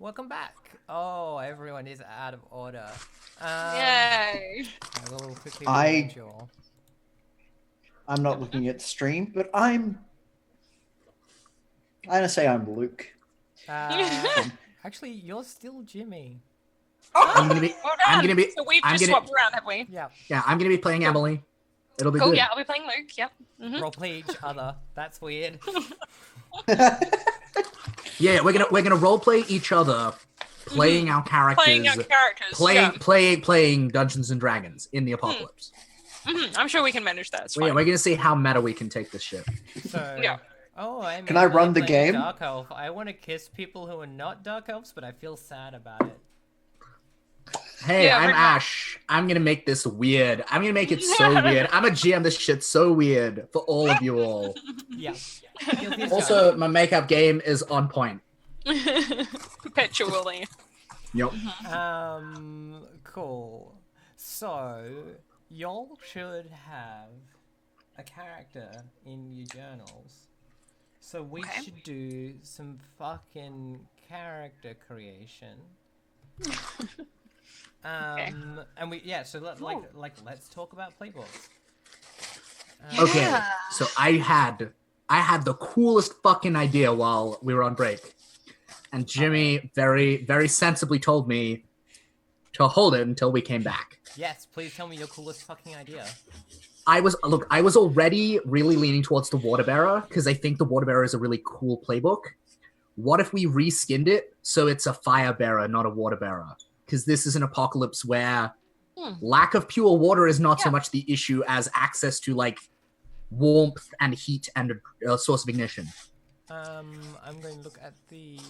Welcome back. Oh, everyone is out of order. Yay! I will quickly I- rearrange you all. I'm not looking at the stream, but I'm gonna say I'm Luke. Actually, you're still Jimmy. I'm gonna be. Well I'm done. gonna be. So we've I'm just gonna. swapped around, have we? Yeah. Yeah, I'm gonna be playing Emily. It'll be Cool. good. Yeah, I'll be playing Luke. Yep. Mm-hmm. Roleplay each other. That's weird. Yeah, we're gonna roleplay each other, playing our characters, Playing our characters. playing Dungeons and Dragons in the apocalypse. I'm sure we can manage that. It's Well, yeah, fine. we're gonna see how meta we can take this shit. So. Yeah. Oh, I'm Can I Emily run the playing a game? Dark elf. I want to kiss people who are not dark elves, but I feel sad about it. Hey, Yeah, I'm we're not- Ash. I'm gonna make this weird. I'm gonna make it so weird. I'm a GM this shit so weird for all of you all. Yeah. Guilty as Also, my makeup game is on point. Perpetually. Yep. Cool. So, y'all should have a character in your journals. So we Okay. should do some fucking character creation. And so let's talk about playbooks. Okay, Yeah. so I had the coolest fucking idea while we were on break, and Jimmy very, very sensibly told me to hold it until we came back. Yes, please tell me your coolest fucking idea. I was already really leaning towards the Water Bearer because I think the Water Bearer is a really cool playbook. What if we reskinned it so it's a Fire Bearer, not a Water Bearer? Because this is an apocalypse where lack of pure water is not so much the issue as access to like warmth and heat and a source of ignition. I'm going to look at the...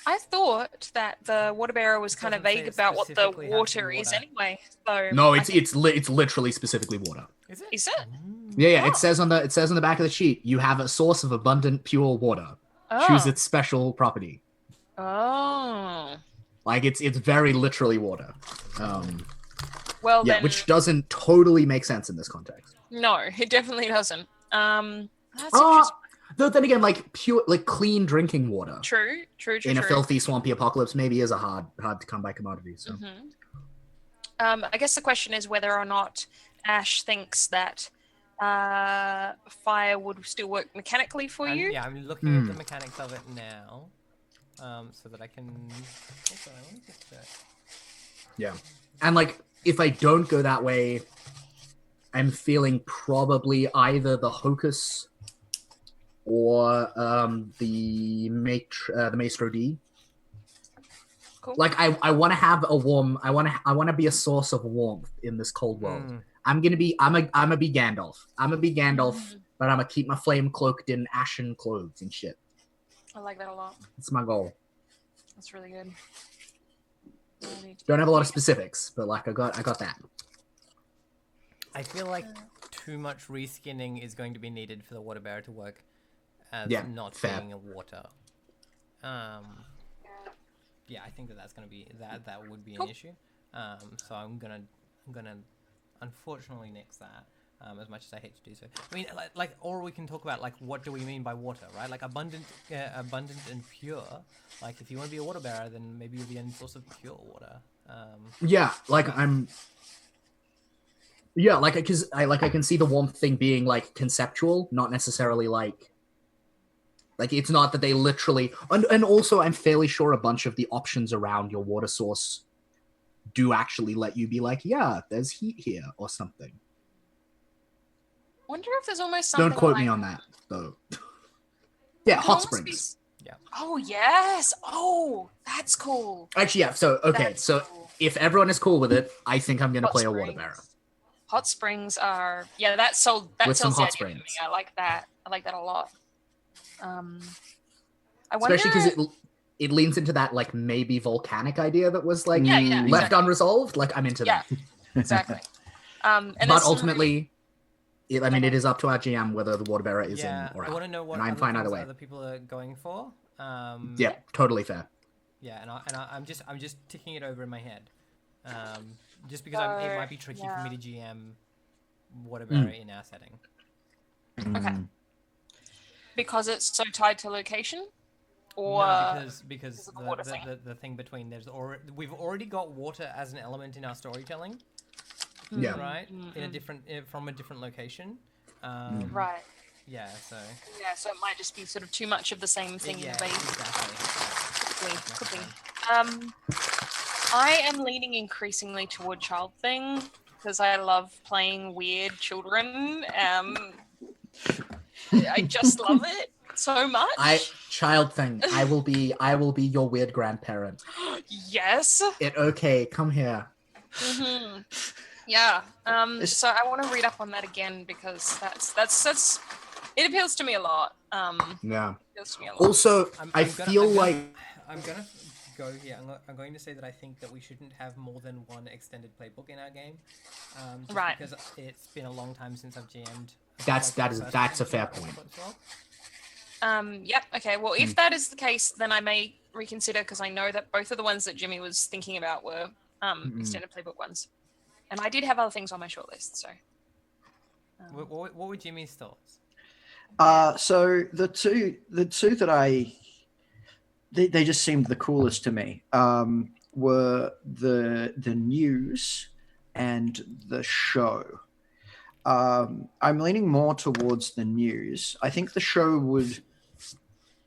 I thought that the water bearer was kind of Doesn't say vague it about what the specifically has water to be is water. anyway. So No, I it's think- it's literally specifically water. Is it? Is it? Yeah, Oh. it says on the back of the sheet you have a source of abundant pure water. Oh. Choose its special property. Oh. Like it's very literally water. Well Yeah, then, which doesn't totally make sense in this context. no, it definitely doesn't. That's Ah, interesting. though then again, like pure, like clean drinking water True. in a filthy, swampy apocalypse maybe is a hard to come by commodity. So I guess the question is whether or not Ash thinks that fire would still work mechanically for you. Yeah, I'm looking at the mechanics of it now, so that I can... Also, I want to just check. yeah, and like if I don't go that way, I'm feeling probably either the Hocus or the Maestro D. Cool. Like I want to have a warm. I want to be a source of warmth in this cold world. I'm a be Gandalf. I'm a be Gandalf, but I'm gonna keep my flame cloaked in ashen clothes and shit. I like that a lot. That's my goal. That's really good. Don't have a lot of specifics, but like I got that. I feel like too much reskinning is going to be needed for the water bearer to work as Yeah, not fair. being a water. Yeah, I think that's going to be that would be an issue. So I'm gonna unfortunately nix that. As much as I hate to do so. I mean, or we can talk about like what do we mean by water, right? Like abundant and pure. Like if you want to be a water bearer, then maybe you'll be a source of pure water. Yeah, like I'm. Yeah, like because I can see the warmth thing being like conceptual, not necessarily like it's not that they literally. And also, I'm fairly sure a bunch of the options around your water source do actually let you be like, yeah, there's heat here or something. Wonder if there's almost something. Don't quote like... me on that though. Yeah, There hot almost springs. Yeah. Oh yes. Oh, that's cool. Actually, yeah. So okay, That's so cool. if everyone is cool with it, I think I'm gonna Hot play a water springs. bearer. Hot springs are that sold With some sells the hot idea to me. springs. I like that. I like that a lot. I wonder. Especially because it leans into that like maybe volcanic idea that was like Yeah, left exactly. unresolved. Like I'm into Yeah, that. exactly. And But there's some ultimately, it is up to our GM whether the water bearer is Yeah, in or I out. want to know what And I'm other fine things either way. other people are going for. Yeah, totally fair. Yeah, I'm just ticking it over in my head. Just because it might be tricky for me to GM water bearer in our setting. Okay. Because it's so tied to location. or No, because of the water thing. the thing between we've already got water as an element in our storytelling, Yeah. right? In a different from a different location. Right. Yeah. So. Yeah, so it might just be sort of too much of the same thing in Yeah. a way. Exactly. Could be. I am leaning increasingly toward child thing because I love playing weird children. I just love it so much. Child thing. I will be your weird grandparent. Yes. Okay, come here. Mm-hmm. Yeah. So I want to read up on that again because that's it appeals to me a lot. Yeah. Appeals to me a lot. Also, I feel like I'm gonna go here. I'm going to say that I think that we shouldn't have more than one extended playbook in our game, just Right. because it's been a long time since I've GM'd. that's a fair point. Yep. Okay. Well, if that is the case, then I may reconsider because I know that both of the ones that Jimmy was thinking about were extended playbook ones, and I did have other things on my shortlist. So. What were Jimmy's thoughts? So the two that they just seemed the coolest to me were the news and the show. I'm leaning more towards the news. I think the show would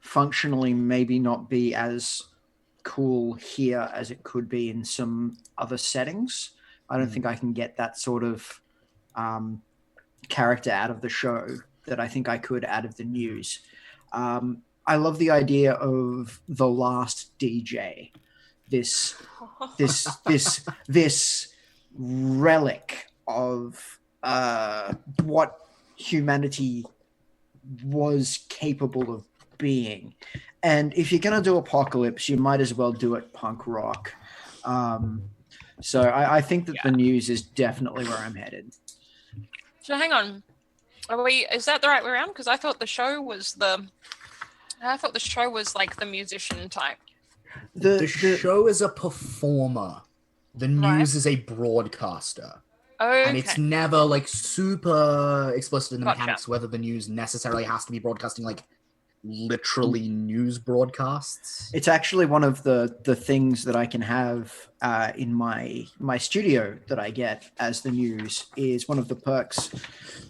functionally maybe not be as cool here as it could be in some other settings. I don't think I can get that sort of character out of the show that I think I could out of the news. I love the idea of the last DJ, this relic of what humanity was capable of being. And if you're going to do apocalypse, you might as well do it punk rock. So I think that the news is definitely where I'm headed. So hang on, is that the right way around? Because I thought the show was like the musician type. The show is a performer. The news is a broadcaster. Okay. And it's never like super explicit in the Gotcha. mechanics whether the news necessarily has to be broadcasting like literally news broadcasts. It's actually one of the things that I can have in my studio that I get as the news is one of the perks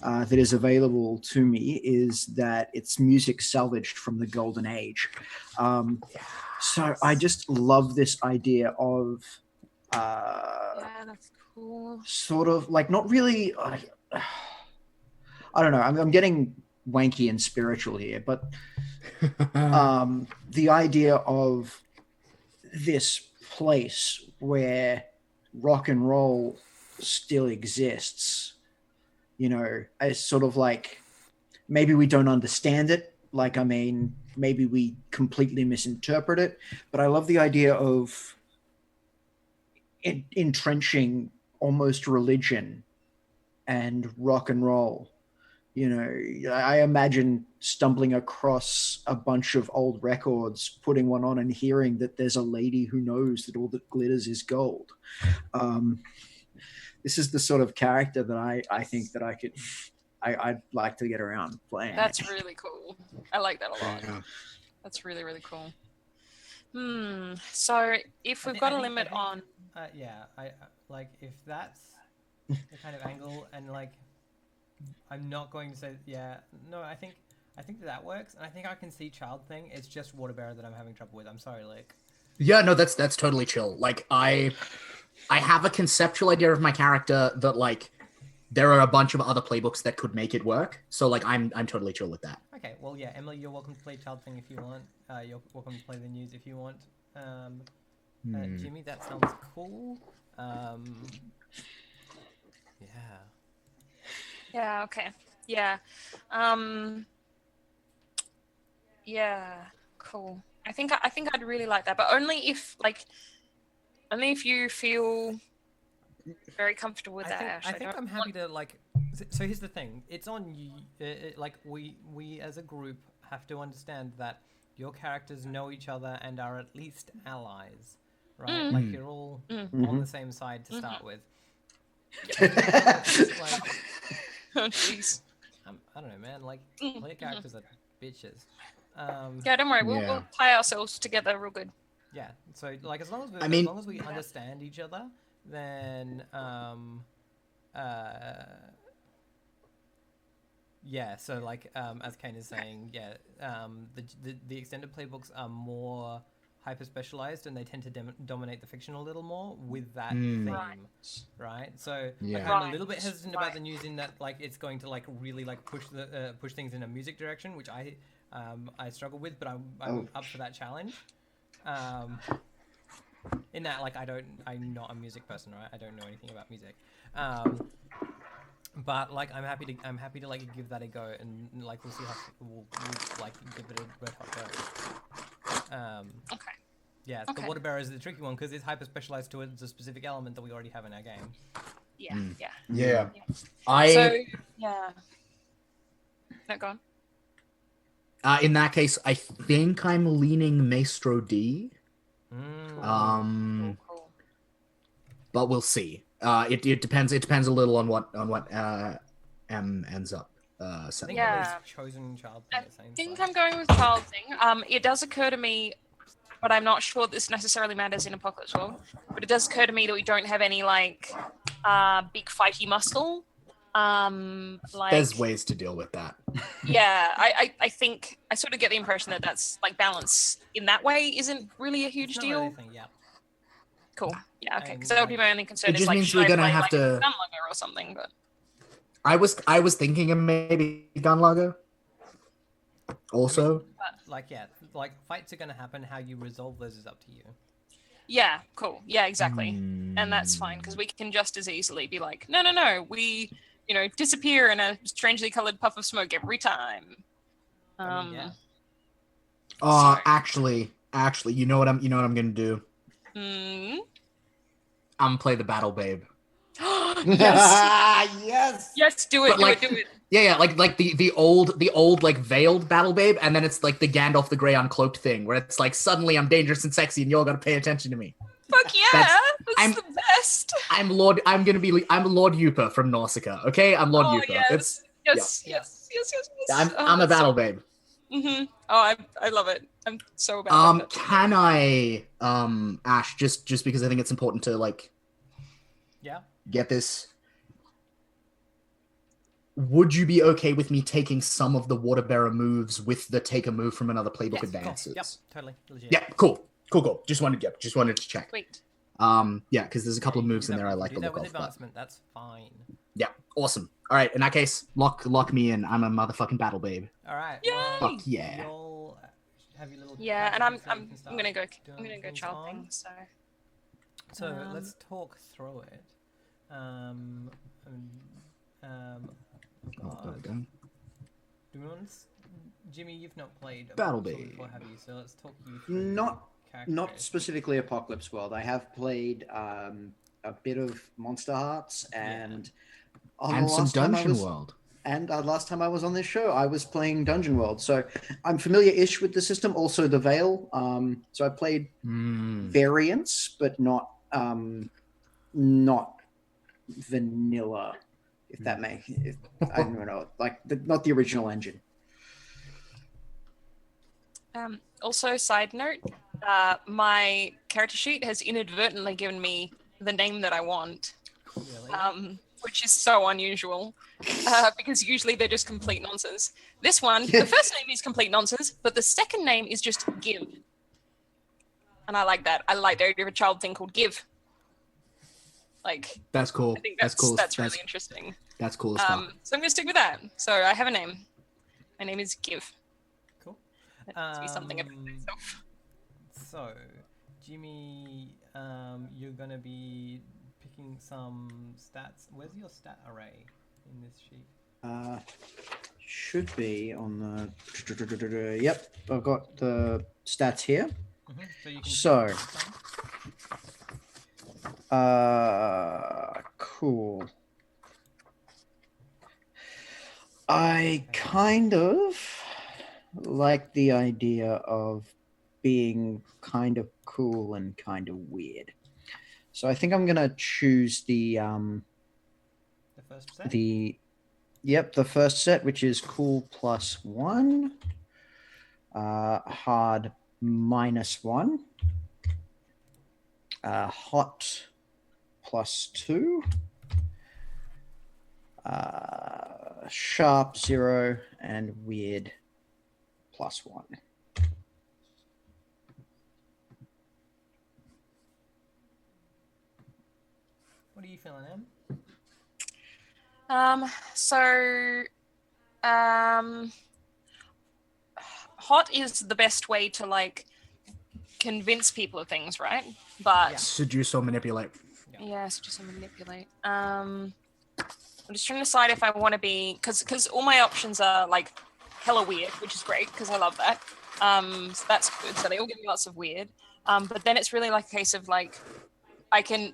that is available to me is that it's music salvaged from the golden age. So I just love this idea of yeah, that's cool. sort of like not really I don't know, I'm getting wanky and spiritual here, but the idea of this place where rock and roll still exists, you know, as sort of like maybe we don't understand it. Like, I mean, maybe we completely misinterpret it, but I love the idea of entrenching almost religion and rock and roll. You know, I imagine stumbling across a bunch of old records, putting one on and hearing that there's a lady who knows that all that glitters is gold. This is the sort of character that I think that I'd like to get around playing. That's really cool. I like that a lot. Yeah. That's really, really cool. So if we've got a limit on... I like if that's the kind of angle and like I'm not going to say I think that works, and I think I can see child thing. It's just water bearer that I'm having trouble with. I'm sorry, like. Yeah, no, that's totally chill. Like I have a conceptual idea of my character that like there are a bunch of other playbooks that could make it work. So like I'm totally chill with that. Okay, well yeah, Emily, you're welcome to play child thing if you want. You're welcome to play the news if you want. Jimmy, that sounds cool. Yeah. Yeah, okay. Yeah. Yeah, cool. I think I'd really like that, but only if you feel very comfortable with that, Ash. I think I'm happy to like. So here's the thing: it's on you. Like we as a group have to understand that your characters know each other and are at least allies, right? Like you're all on the same side to start with. Oh jeez. I don't know, man. Like player characters are bitches. Yeah, don't worry. Yeah. We'll tie ourselves together real good. Yeah. So like as long as I mean- as long as we understand each other, then yeah. So like as Kane is saying, yeah, the extended playbooks are more hyper specialized and they tend to dominate the fiction a little more with that theme, right? So like, Yeah. I'm a little bit Right, hesitant about right. the news in that like it's going to like really like push things in a music direction, which I struggle with, but I'm up for that challenge. In that like I'm not a music person, right? I don't know anything about music. But like I'm happy to like give that a go, and like we'll see how we'll like give it a go. Okay. Yeah, Okay. the water bearer is the tricky one because it's hyper specialized towards a specific element that we already have in our game. Yeah. Yeah. Yeah. So yeah. No, go on. In that case, I think I'm leaning Maestro D. Mm. Cool. But we'll see. It depends. It depends a little on what M ends up I setting. think Yeah. Emily's chosen child I thing. It seems think like. I'm going with child thing. It does occur to me, but I'm not sure this necessarily matters in Apocalypse World. But it does occur to me that we don't have any like big fighty muscle. Like There's ways to deal with that. yeah, I think I sort of get the impression that that's like balance in that way isn't really a huge It's not deal. really a thing, yeah. Cool. Yeah. Okay. And, Because that would be like, my only concern. It is just like, means should we're I gonna play, have like, to- Gunlugger or something, but I was thinking of maybe Gunlugger. Also, Like yeah, like fights are gonna happen. How you resolve those is up to you. yeah, cool. Yeah, exactly. And that's fine because we can just as easily be like, no, we, disappear in a strangely colored puff of smoke every time. I mean, yeah. Sorry. actually, you know what I'm gonna do? Hmm. I'm gonna play the Battle Babe. Yes. Yes. Yes, do it, But, like- do it. Yeah, like the old like veiled Battle Babe, and then it's like the Gandalf the Grey uncloaked thing, where it's like suddenly I'm dangerous and sexy, and y'all gotta pay attention to me. Fuck yeah, that's I'm- the best. I'm Lord Yupa from Nausicaa. Okay, I'm Lord Oh, Yupa. yes. It's Yes. I'm a Battle Babe. Mm-hmm. Oh, I love it. I'm so about it. Can I Ash, just because I think it's important to like Yeah. get this. Would you be okay with me taking some of the water bearer moves with the take a move from another playbook Yes, advances? Cool. Yep. Totally. Legit. Yeah, cool. Just wanted to check. Wait. Yeah, because there's a couple of moves in there I like to the do that look with of. But advancement. That's fine. yeah, awesome. All right, in that case, lock me in. I'm a motherfucking Battle Babe. All right. Yay! Well, Fuck yeah. You'll have your little. Yeah, and I'm characters so you can gonna start go doing things child on. thing. So So let's talk through it. Oh, there we God. go. Do we want to, Jimmy? You've not played Battle Apocalypse Babe. before, have you? So let's talk you through. Not character. specifically Apocalypse World. I have played a bit of Monster Hearts and on And the some last time I Dungeon was- World. And last time I was on this show, I was playing Dungeon World, so I'm familiar-ish with the system. Also, the Veil. So I played variants, but not vanilla. If that I don't know, like not the original engine. also, side note, my character sheet has inadvertently given me the name that I want. Really? Which is so unusual because usually they're just complete nonsense. This one, the first name is complete nonsense, but the second name is just Give. And I like that. I like the idea of a child thing called Give. Like, That's cool. I think That's cool. that's really interesting. That's cool as fuck. So I'm going to stick with that. So I have a name. My name is Give. Cool. That needs to be something about myself. So, Jimmy, you're gonna be picking some stats. Where's your stat array in this sheet? Should be on the. Yep, I've got the stats here. So you can. So- pick some. Cool. I kind of like the idea of being kind of cool and kind of weird. So I think I'm gonna choose the The first set. the first set, which is cool +1. hard -1, hot +2, sharp 0, and weird +1. What are you feeling, Em? Hot is the best way to like convince people of things, right? But Yeah. Seduce or manipulate. yeah, so just manipulate. I'm just trying to decide if I want to be because all my options are like hella weird, which is great because I love that. So that's good. So they all give me lots of weird. But then it's really like a case of like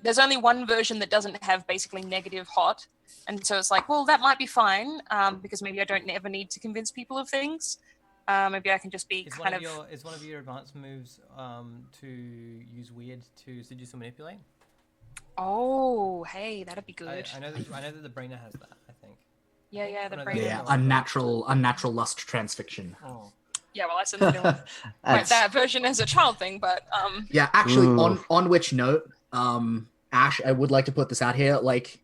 there's only one version that doesn't have basically negative hot. And so it's like, well, that might be fine because maybe I don't ever need to convince people of things. Maybe I can just be Is kind of. Is one of your advanced moves to use weird to seduce or manipulate? Oh, hey, that'd be good. I know that the brainer has that. I think. Yeah, the no, brain. Yeah, unnatural lust transfiction. Oh. Yeah, well, I said that version as a child thing, but Yeah, actually, Ooh. on which note, Ash, I would like to put this out here. Like,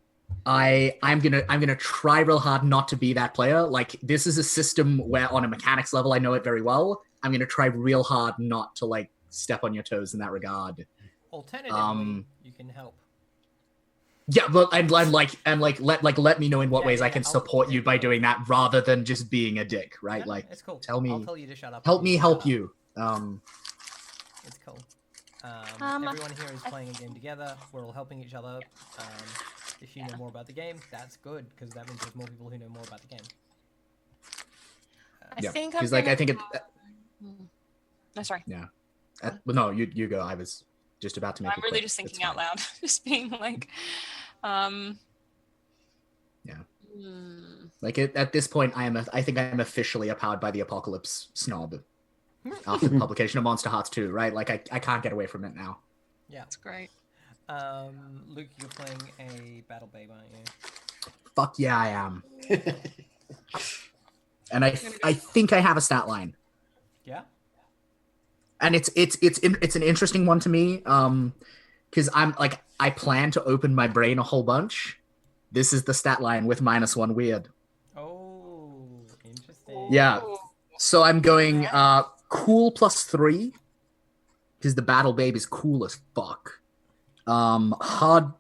I'm gonna try real hard not to be that player. Like, this is a system where, on a mechanics level, I know it very well. I'm gonna try real hard not to like step on your toes in that regard. Alternatively, you can help. Yeah, but I'm like let me know in what ways I can I'll- support you by doing that rather than just being a dick, right? No, like, it's cool. tell me, I'll tell you to shut up. help me to help shut up. you. It's cool. Everyone here is playing a game together. We're all helping each other. If you know more about the game, that's good because that means there's more people who know more about the game. I Yeah, think because like I think it. No, sorry. Yeah. Well, no, you go. I was just about to make. I'm really just thinking out loud, just being like, Yeah. Like at this point, I think I'm officially a Powered by the Apocalypse snob after the publication of Monster Hearts 2, right? Like I can't get away from it now. Yeah, that's great. Luke, you're playing a Battle Babe, aren't you? Fuck yeah, I am. And I think I have a stat line. Yeah. And it's an interesting one to me, because I'm like I plan to open my brain a whole bunch. This is the stat line with -1 weird. Oh, interesting. Yeah. So I'm going cool +3 because the Battle Babe is cool as fuck. Hard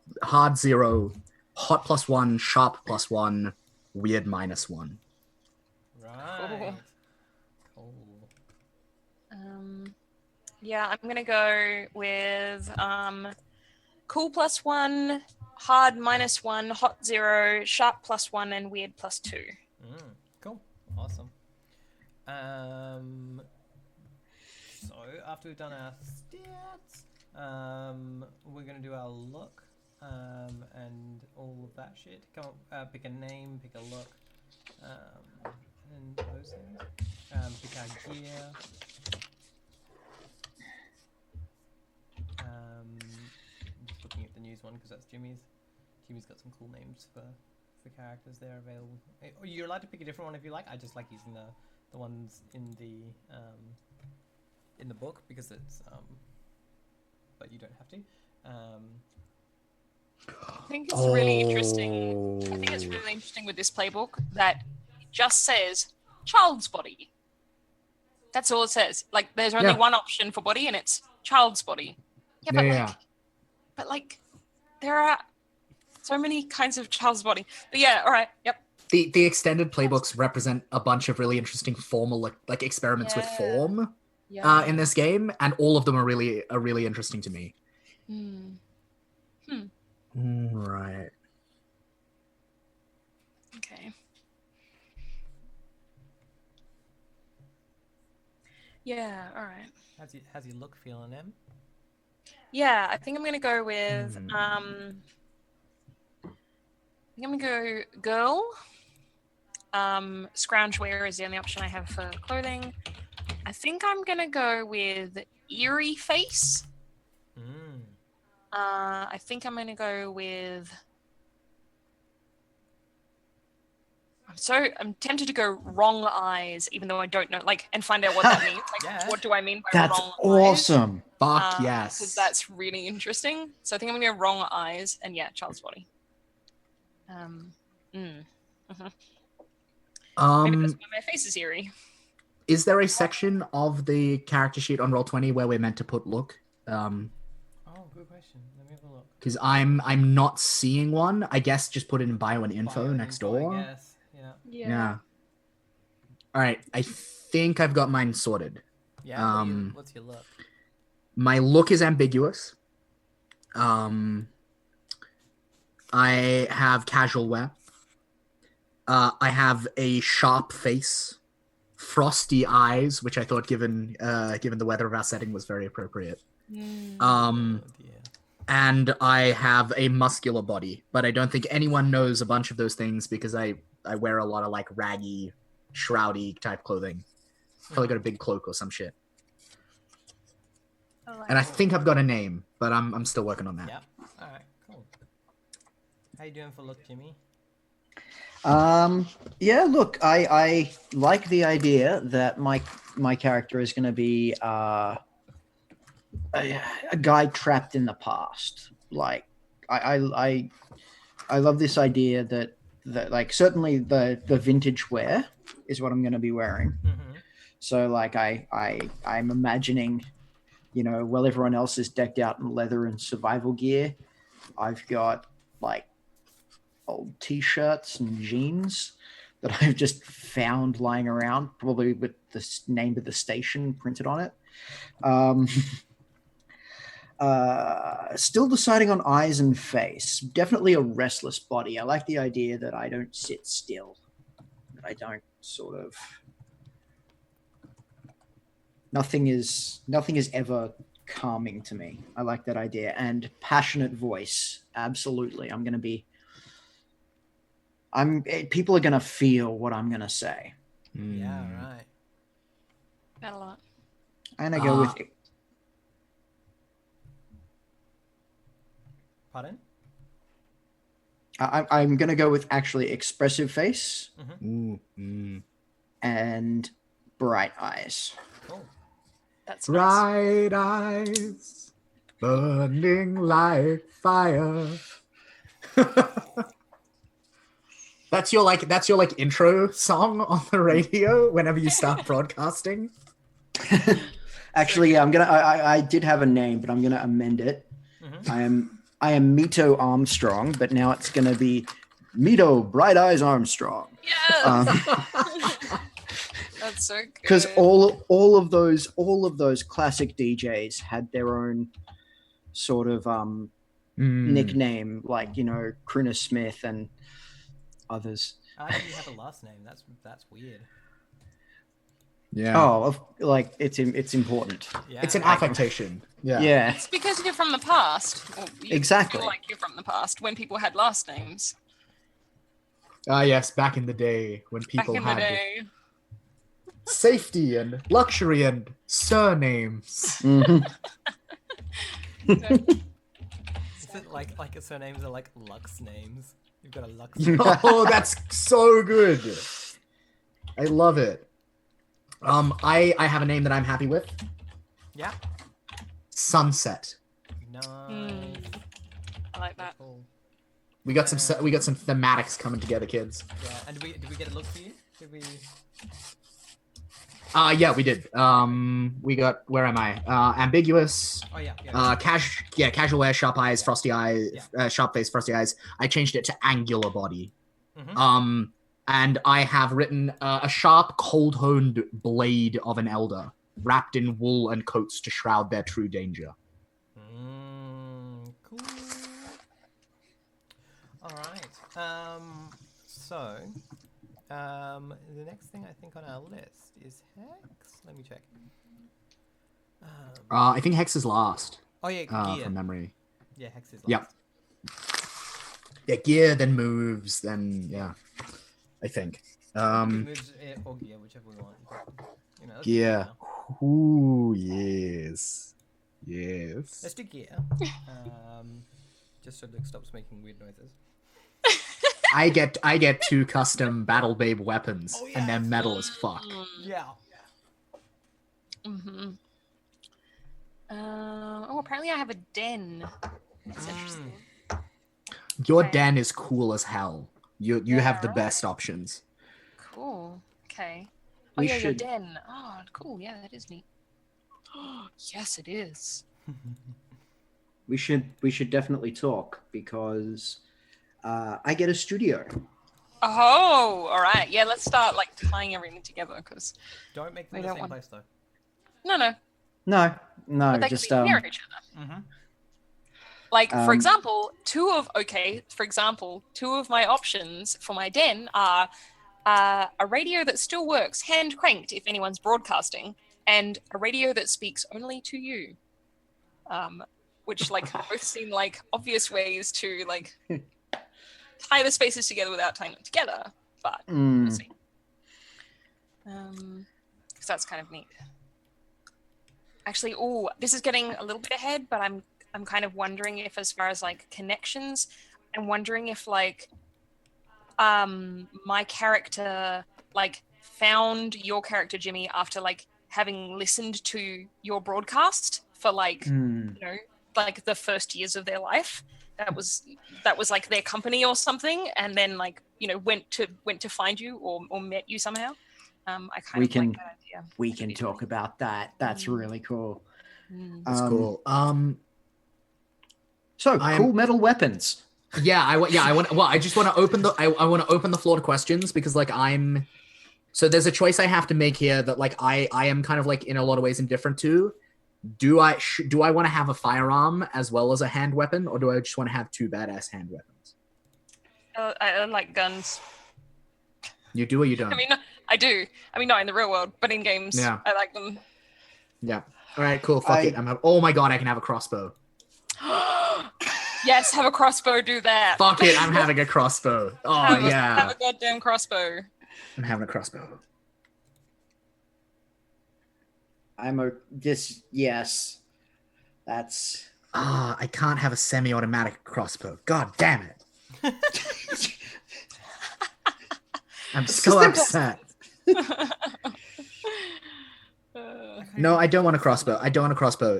0, hot +1, sharp +1, weird -1. Right. Cool. Yeah, I'm gonna go with cool +1, hard -1, hot 0, sharp +1, and weird +2. Cool. Awesome. So after we've done our stats, we're gonna do our look, and all of that shit. Come up, pick a name, pick a look, and those things. Pick our gear. I'm just looking at the news one because that's Jimmy's. Jimmy's got some cool names for characters there available. You're allowed to pick a different one if you like. I just like using the ones in the book because it's but you don't have to. I think it's really interesting. I think it's really interesting with this playbook that it just says child's body. That's all it says. Like, there's only one option for body, and it's child's body. Yeah, but like, there are so many kinds of child's body. But yeah, all right, yep. The extended playbooks represent a bunch of really interesting formal like experiments with form in this game, and all of them are really interesting to me. Right. Okay. Yeah, all right. How's your look feeling, Em? Yeah, I think I'm gonna go with I think I'm gonna go girl. Scrounge wear is the only option I have for clothing. I think I'm gonna go with eerie face. I think I'm gonna go with I'm tempted to go wrong eyes, even though I don't know, like, and find out what that means. Like, Yeah. what do I mean by That's wrong eyes? awesome. Fuck Because yes. that's really interesting. So I think I'm gonna go wrong eyes, and yeah, child's body. Maybe that's why my face is eerie. Is there a section of the character sheet on Roll20 where we're meant to put look? Oh, good question. Let me have a look. Because I'm not seeing one. I guess just put it in bio and info Bio and next info, door. I guess. Yeah. Yeah. All right. I think I've got mine sorted. Yeah. What's your look? My look is ambiguous. I have casual wear. I have a sharp face, frosty eyes, which I thought, given the weather of our setting, was very appropriate. Oh dear. And I have a muscular body, but I don't think anyone knows a bunch of those things because I wear a lot of like raggy, shroudy type clothing. Probably got a big cloak or some shit. And I think I've got a name, but I'm still working on that. Yep. All right. Cool. How you doing for look, Jimmy? Yeah, look, I like the idea that my character is going to be a guy trapped in the past. Like, I love this idea that like certainly the vintage wear is what I'm going to be wearing. Mm-hmm. So like I'm imagining, while everyone else is decked out in leather and survival gear, I've got like old t-shirts and jeans that I've just found lying around, probably with the name of the station printed on it. Still deciding on eyes and face. Definitely a restless body. I like the idea that I don't sit still. That I don't sort of. Nothing is ever calming to me. I like that idea. And passionate voice. Absolutely. People are gonna feel what I'm gonna say. Yeah. Right. That a lot. And I go with. Pardon? I'm gonna go with actually expressive face and bright eyes. Cool. That's nice. Bright eyes, burning like fire. That's your intro song on the radio whenever you start broadcasting. Actually, yeah, I did have a name, but I'm gonna amend it. Mm-hmm. I am Mito Armstrong, but now it's gonna be Mito Bright Eyes Armstrong. Yes. That's so good. Because all of those classic DJs had their own sort of nickname, like Crooner Smith and others. I actually have a last name. That's weird. Yeah. Oh, like it's important. Yeah. It's an affectation. Yeah. Yeah. It's because you're from the past. Or you Exactly. feel like you're from the past when people had last names. Yes, back in the day when people Back in the had day. safety and luxury and surnames. Mhm. Is it like surnames are like Lux names? You've got a Lux. Oh, that's so good. I love it. I have a name that I'm happy with. Yeah. Sunset. Nice. I like that. Cool. We got some thematics coming together, kids. Yeah. And did we get a look for you? Did we? Yeah, we did. We got, where am I? Ambiguous. Oh yeah. Casual wear, sharp eyes, frosty eyes, Yeah. sharp face, frosty eyes. I changed it to angular body. Mm-hmm. And I have written a sharp, cold-honed blade of an elder, wrapped in wool and coats to shroud their true danger. Cool. All right. So, the next thing I think on our list is Hex. Let me check. I think Hex is last. Oh yeah, gear. From memory. Yeah, Hex is last. Yep. Yeah, gear, then moves, then yeah. I think. Moves or gear, whichever we want. Let's do Gear. Ooh, yes. Yes. Let's do gear. Just so Luke stops making weird noises. I get 2 custom Battle Babe weapons, Oh, and they're yes. metal as fuck. Yeah. Mm-hmm. Apparently I have a den. That's interesting. Your Okay. den is cool as hell. You Yeah, have the right. best options. Cool. Okay. Oh We yeah, your should- den. Oh, cool. Yeah, that is neat. Yes, it is. We should definitely talk because I get a studio. Oh, all right. Yeah, let's start like tying everything together because Don't make them We the don't same want- place though. no, No, but they just can be near each other. Mm-hmm. Like for Um, example, two of my options for my den are a radio that still works, hand cranked if anyone's broadcasting, and a radio that speaks only to you. Which like both seem like obvious ways to like tie the spaces together without tying them together, but we'll see. Because that's kind of neat. Actually, this is getting a little bit ahead, but I'm kind of wondering if, as far as like connections, I'm wondering if like my character like found your character Jimmy after like having listened to your broadcast for like you know like the first years of their life. That was like their company or something, and then like you know went to find you or met you somehow. I kind of like that idea. We can talk about that. That's really cool. That's cool. So I'm- cool metal weapons. I want. Well, I just want to open the. I want to open the floor to questions because like I'm. So there's a choice I have to make here that like I am kind of like in a lot of ways indifferent to. Do I want to have a firearm as well as a hand weapon, or do I just want to have 2 badass hand weapons? I like guns. You do or you don't? I mean, I do. I mean, not in the real world, but in games, Yeah. I like them. Yeah. All right. Cool. Fuck it. Oh my god, I can have a crossbow. Yes, have a crossbow. Do that. Fuck it. I'm having a crossbow. Oh have yeah. a goddamn crossbow. I'm having a crossbow. Yes. That's I can't have a semi-automatic crossbow. God damn it. I'm so upset. No, I don't want a crossbow.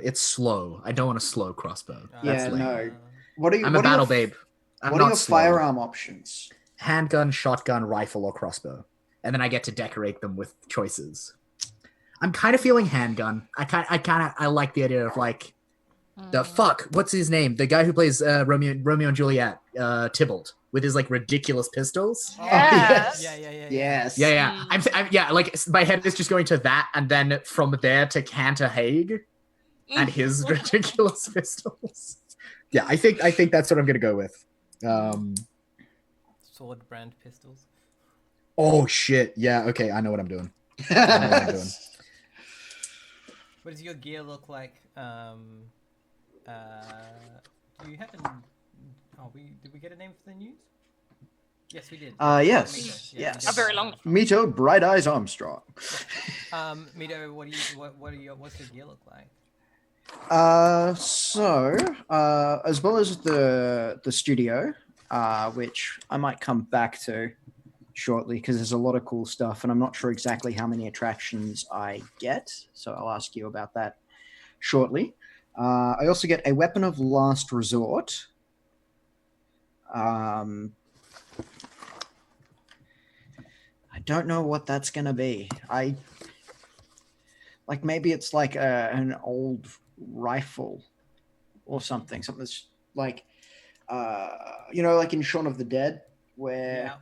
It's slow. I don't want a slow crossbow. That's yeah, lame. no. What are you? I'm a what are battle your- babe. I'm What are not your slow. firearm options? Handgun, shotgun, rifle, or crossbow. And then I get to decorate them with choices. I'm kind of feeling handgun. I like the idea of like the fuck. What's his name? The guy who plays Romeo and Juliet, Tybalt, with his like ridiculous pistols. Yes. Yeah. Yes. Yeah. I'm yeah. Like my head is just going to that, and then from there to Cantor Haig and his ridiculous pistols. Yeah, I think that's what I'm gonna go with. Sword brand pistols. Oh shit. Yeah. Okay. I know what I'm doing. What does your gear look like? Do you have an? Oh, did we get a name for the news? Yes, we did. Yes. Yeah, Yes. A very long. Mito, Bright Eyes Armstrong. Mito, what's your gear look like? As well as the studio, which I might come back to shortly because there's a lot of cool stuff, and I'm not sure exactly how many attractions I get, so I'll ask you about that shortly. I also get a weapon of last resort. I don't know what that's gonna be. Maybe it's like an old rifle or something that's like like in Shaun of the Dead where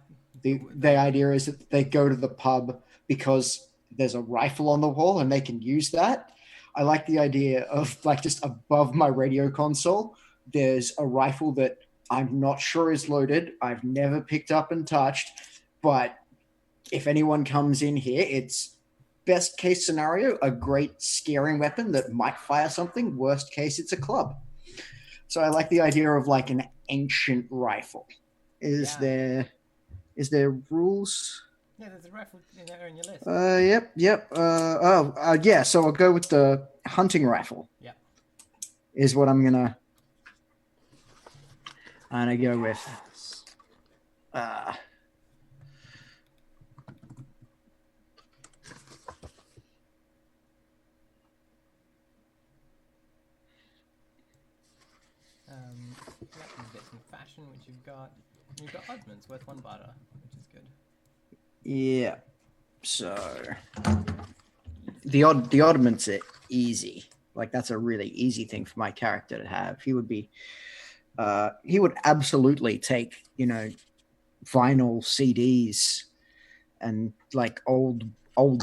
the idea is that they go to the pub because there's a rifle on the wall and they can use that. I like the idea of like just above my radio console there's a rifle that I'm not sure is loaded, I've never picked up and touched, but if anyone comes in here, it's best case scenario, a great scaring weapon that might fire something. Worst case, it's a club. So I like the idea of like an ancient rifle. Is there rules? Yeah, there's a rifle there in your list. Yep. Yeah. So I'll go with the hunting rifle. Yeah. Is what I'm gonna go with. uh, Yeah, you get some fashion, which you've got. And you've got oddments worth 1 barter, which is good. yeah. So the oddments are easy. Like that's a really easy thing for my character to have. He would absolutely take, vinyl CDs and like old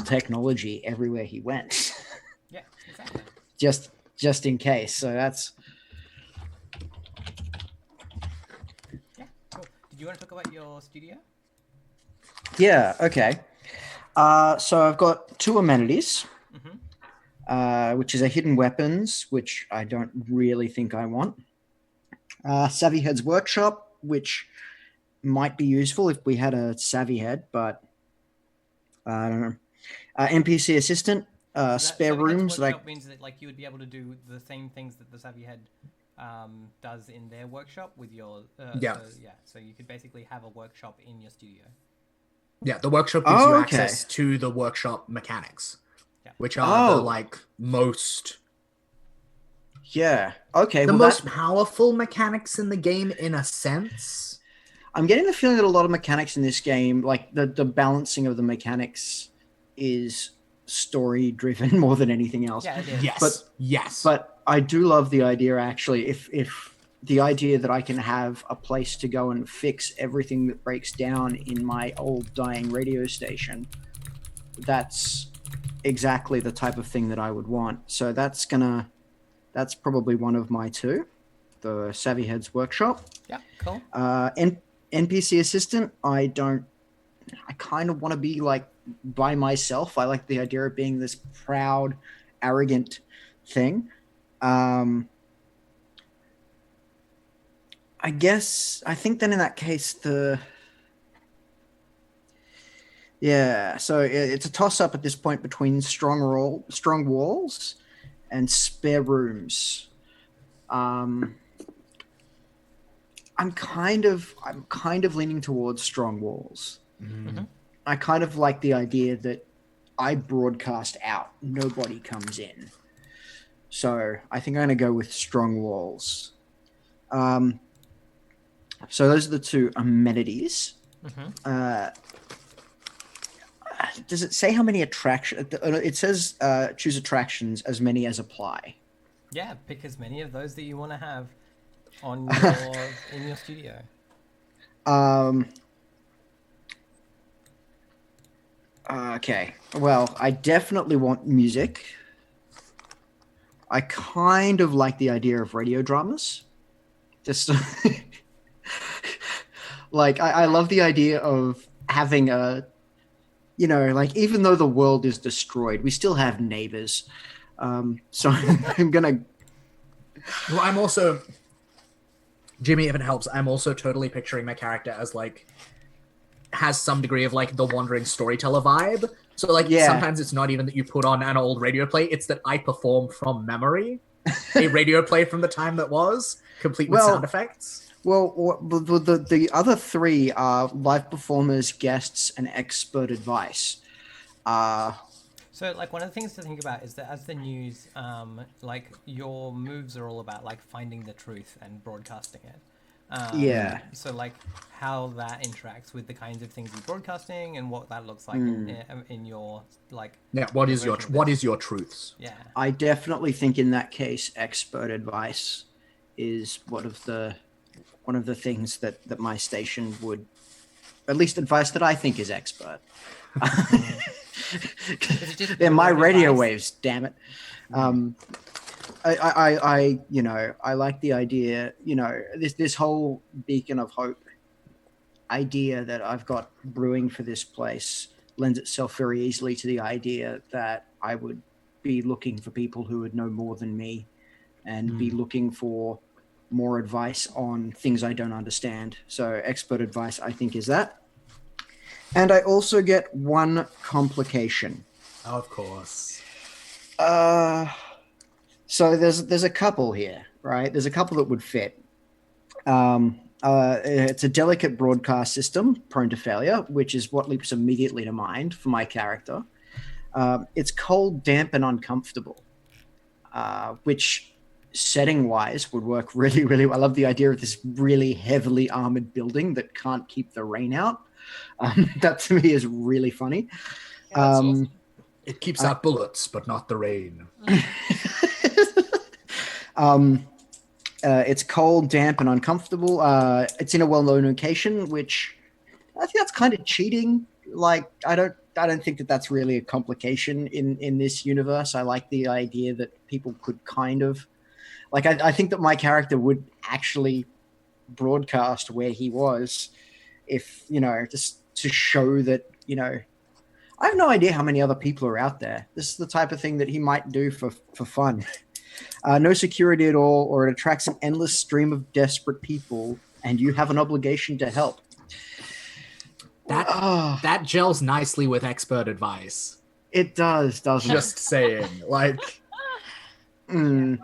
technology everywhere he went. Yeah, exactly. just in case. So that's Yeah, cool. Did you want to talk about your studio? yeah, okay. So I've got 2 amenities. Which is a hidden weapons, which I don't really think I want. Savvy Head's workshop, which might be useful if we had a Savvy Head, but I don't know. NPC assistant, spare Savvy Head's rooms. workshop means that like you would be able to do the same things that the Savvy Head does in their workshop with your Yeah. So you could basically have a workshop in your studio. Yeah, the workshop gives you okay. access to the workshop mechanics, Yeah. which are the Oh. like most Yeah. Okay. the well, most that, powerful mechanics in the game, in a sense. I'm getting the feeling that a lot of mechanics in this game, like the balancing of the mechanics, is story driven more than anything else. Yeah, it is. Yes. But I do love the idea, actually, if the idea that I can have a place to go and fix everything that breaks down in my old dying radio station, that's exactly the type of thing that I would want. So that's probably one of my 2, the Savvy Head's workshop. Yeah, cool. NPC assistant, I kind of want to be like by myself. I like the idea of being this proud, arrogant thing. I think then in that case, so it's a toss up at this point between strong walls and spare rooms. I'm kind of leaning towards strong walls. Mm-hmm. I kind of like the idea that I broadcast out, nobody comes in. So I think I'm going to go with strong walls. So those are the 2 amenities. Mm-hmm. Does it say how many attractions? It says choose attractions, as many as apply. Yeah, pick as many of those that you want to have on in your studio. Okay. Well, I definitely want music. I kind of like the idea of radio dramas. Just like I love the idea of having a, like even though the world is destroyed, we still have neighbors. So I'm gonna. Well, I'm also, Jimmy, if it helps, I'm also totally picturing my character as like has some degree of like the wandering storyteller vibe. So like sometimes it's not even that you put on an old radio play, it's that I perform from memory a radio play from the time that was, complete with sound effects. Well, the other 3 are live performers, guests, and expert advice. So, like, one of the things to think about is that as the news, like, your moves are all about, like, finding the truth and broadcasting it. So, like, how that interacts with the kinds of things you're broadcasting and what that looks like in your, like... Yeah, what is your truths? Yeah. I definitely think in that case, expert advice is one of the things that my station would, at least advice that I think is expert. They're my radio waves, damn it. I like the idea, this whole beacon of hope idea that I've got brewing for this place lends itself very easily to the idea that I would be looking for people who would know more than me and be looking for more advice on things I don't understand. So expert advice, I think, is that. And I also get 1 complication. Of course. So there's a couple here, right? There's a couple that would fit. It's a delicate broadcast system prone to failure, which is what leaps immediately to mind for my character. It's cold, damp, and uncomfortable, which setting-wise would work really, really well. I love the idea of this really heavily armored building that can't keep the rain out. That to me is really funny. Yeah, that's awesome. It keeps out bullets, but not the rain. It's cold, damp, and uncomfortable. It's in a well-known location, which I think that's kind of cheating. Like, I don't think that that's really a complication in this universe. I like the idea that people could kind of, like, I think that my character would actually broadcast where he was, if just to show that I have no idea how many other people are out there. This is the type of thing that he might do for fun. No security at all, or it attracts an endless stream of desperate people, and you have an obligation to help. That gels nicely with expert advice. It does, doesn't it? Just saying, like. Wow.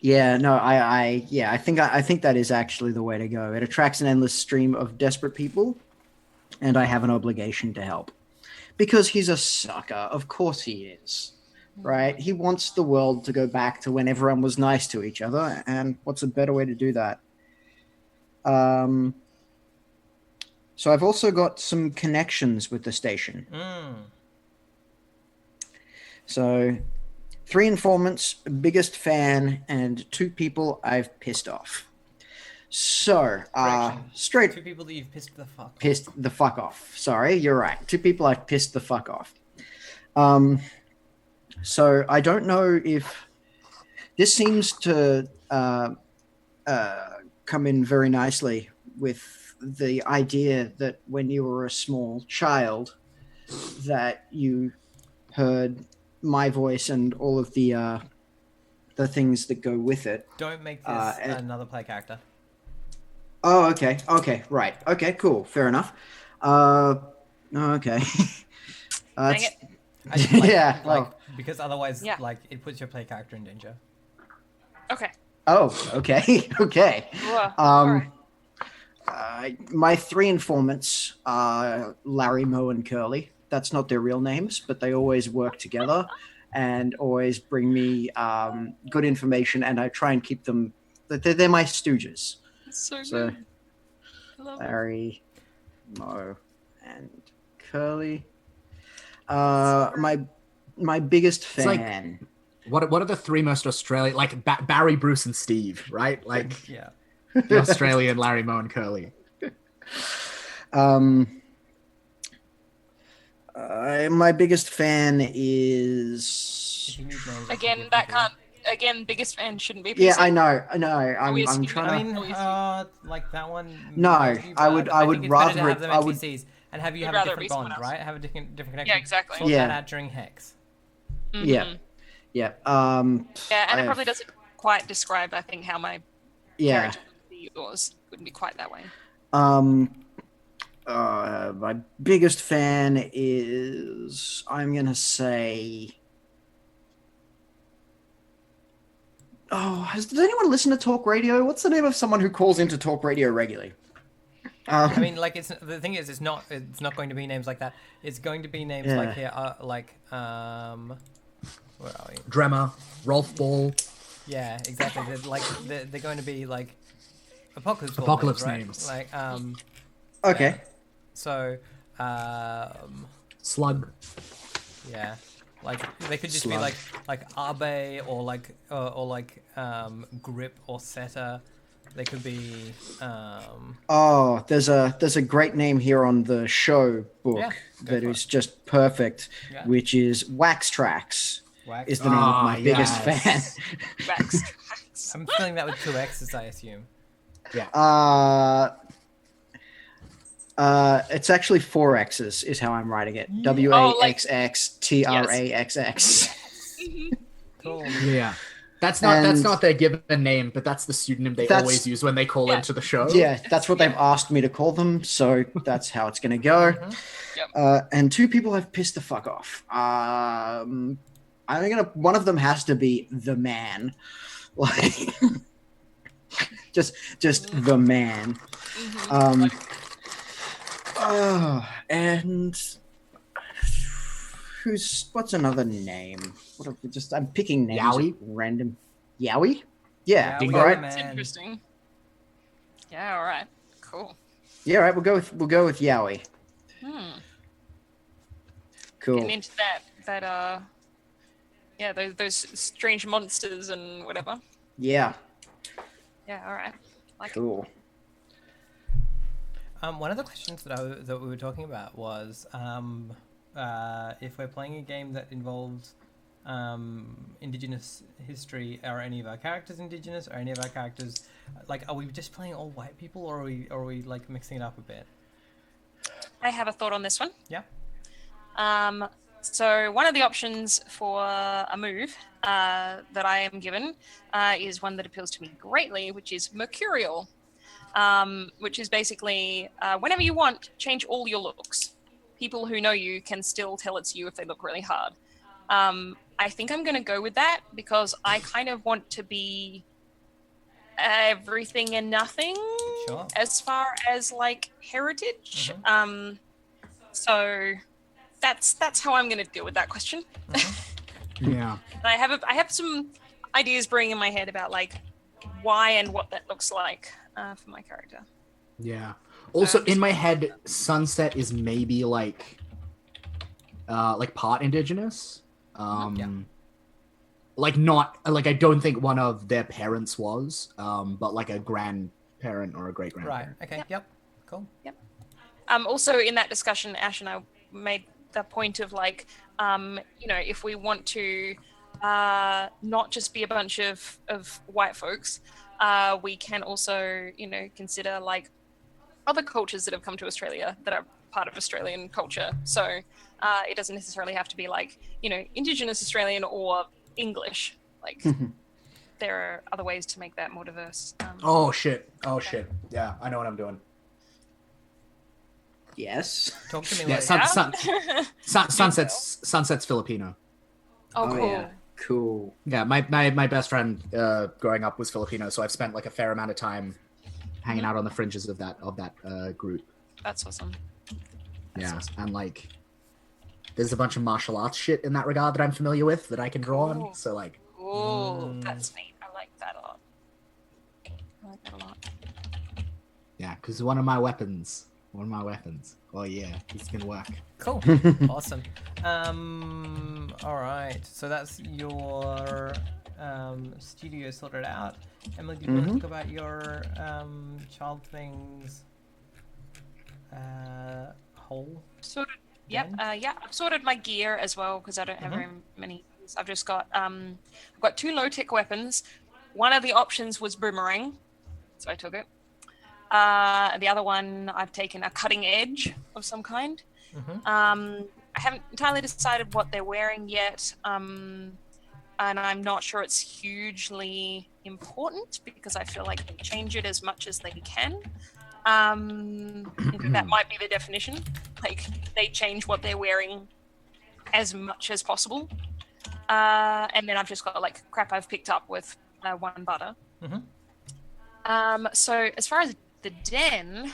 Yeah, no, I think that is actually the way to go. It attracts an endless stream of desperate people, and I have an obligation to help. Because he's a sucker. Of course he is. Right? He wants the world to go back to when everyone was nice to each other, and what's a better way to do that? So I've also got some connections with the station. So 3 informants, biggest fan, and 2 people I've pissed off. So, straight... 2 people that you've pissed the fuck off. Pissed the fuck off. Sorry, you're right. 2 people I've pissed the fuck off. So I don't know if... This seems to come in very nicely with the idea that when you were a small child, that you heard my voice and all of the things that go with it. Don't make this another play character. Oh, okay. Okay, right. Okay, cool. Fair enough. Okay. Dang it. Yeah. Well. Because otherwise, it puts your play character in danger. Okay. Oh, okay. Okay. All right. My 3 informants are Larry, Moe, and Curly. That's not their real names, but they always work together and always bring me good information, and I try and keep them... They're my stooges. So So, good. I love it. Larry, Moe, and Curly. My biggest fan... What are the 3 most Australian, like Barry, Bruce, and Steve, right? Like Yeah. the Australian Larry, Moe, and Curly. My biggest fan is... If you need names, I can Again, give that them to you. can't. Again, biggest fan shouldn't be. PC. Yeah, I know. we I'm assuming- trying to... I mean, like that one. No, might be, I but would think it's better rather to have it- them I would- NPCs and have you You'd have a rather it different be someone bond, else. right? Have a different connection. Yeah, exactly. Sort Yeah. that out during Hex. Mhm. Yeah. Yeah. Yeah, and I it probably have- doesn't quite describe, I think, how my Yeah. character would be yours. Wouldn't be quite that way. My biggest fan is... I'm gonna say... Oh, does anyone listen to talk radio? What's the name of someone who calls into talk radio regularly? I mean, like the thing is, it's not going to be names like that. It's going to be names like here, where are we? Dremmer, Rolf Ball. Yeah, exactly. They're going to be like apocalypse Apocalypse names, right? names. Like Okay. So Slug. yeah, like they could just be Slug. like Abe or like Grip or Seta. They could be Oh, there's a great name here on the show book Yeah, go that for is just perfect, Yeah. which is Wax Tracks. Wax. Is the name of my biggest fan. yes. Max tracks. I'm filling that with 2 X's, I assume. It's actually 4 X's is how I'm writing it. WAXXTRAXX. Cool. Yeah. That's not And- their given name, but that's the pseudonym they That's- always use when they call Yeah. into the show. Yeah, that's what they've asked me to call them, so that's how it's gonna go. Yep. And 2 people have pissed the fuck off. One of them has to be the man. Like, just the man. Mhm. And what's another name? What have we just? I'm picking names at Yowie? random. Yowie? Yeah, we Dingo? got all the right. That's man. interesting. Yeah, all right. Cool. Yeah, all right. We'll go with Yowie. Hmm. Cool. Getting into those strange monsters and whatever. Yeah, Yeah, all right. Like cool. One of the questions that we were talking about was if we're playing a game that involves Indigenous history, are any of our characters Indigenous? Are any of our characters like? Are we just playing all white people, or are we like mixing it up a bit? I have a thought on this one. Yeah. So one of the options for a move that I am given is one that appeals to me greatly, which is Mercurial, which is basically whenever you want, change all your looks. People who know you can still tell it's you if they look really hard. I think I'm going to go with that because I kind of want to be everything and nothing Sure. as far as like heritage. Mm-hmm. So that's how I'm going to deal with that question. Yeah. I have some ideas brewing in my head about like why and what that looks like for my character. Yeah. Also, I'm in just- my head, Sunset is maybe like part Indigenous. Yeah. Like not like I don't think one of their parents was, but like a grandparent or a great Right. grandparent. Okay. Yep. Cool. Also in that discussion, Ash and I made the point of like, if we want to not just be a bunch of white folks, we can also, consider like other cultures that have come to Australia that are part of Australian culture. So it doesn't necessarily have to be like, Indigenous Australian or English. Like there are other ways to make that more diverse. Oh shit. Yeah, I know what I'm doing. Yes. Talk to me. Yeah, Like, Sunset's Filipino. Oh, cool. Yeah. Cool. Yeah, my best friend growing up was Filipino, so I've spent like a fair amount of time hanging out on the fringes of that group. That's awesome. Yeah, awesome. and like there's a bunch of martial arts shit in that regard that I'm familiar with that I can draw Cool. on. So like, Oh, that's neat. I like that a lot. I like that a lot. yeah, because one of my weapons. Oh yeah, it's gonna work. cool. Awesome. All right. So that's your studio sorted out. Emily, do you want to talk about your child things whole? Sorted. Yep. Then? Yeah. I've sorted my gear as well because I don't have very many. I've just got I've got 2 low tech weapons. One of the options was boomerang, so I took it. The other one I've taken a cutting edge of some kind. I haven't entirely decided what they're wearing yet, and I'm not sure it's hugely important because I feel like they change it as much as they can. That might be the definition. Like they change what they're wearing as much as possible. And then I've just got like crap I've picked up with one butter. So as far as the den,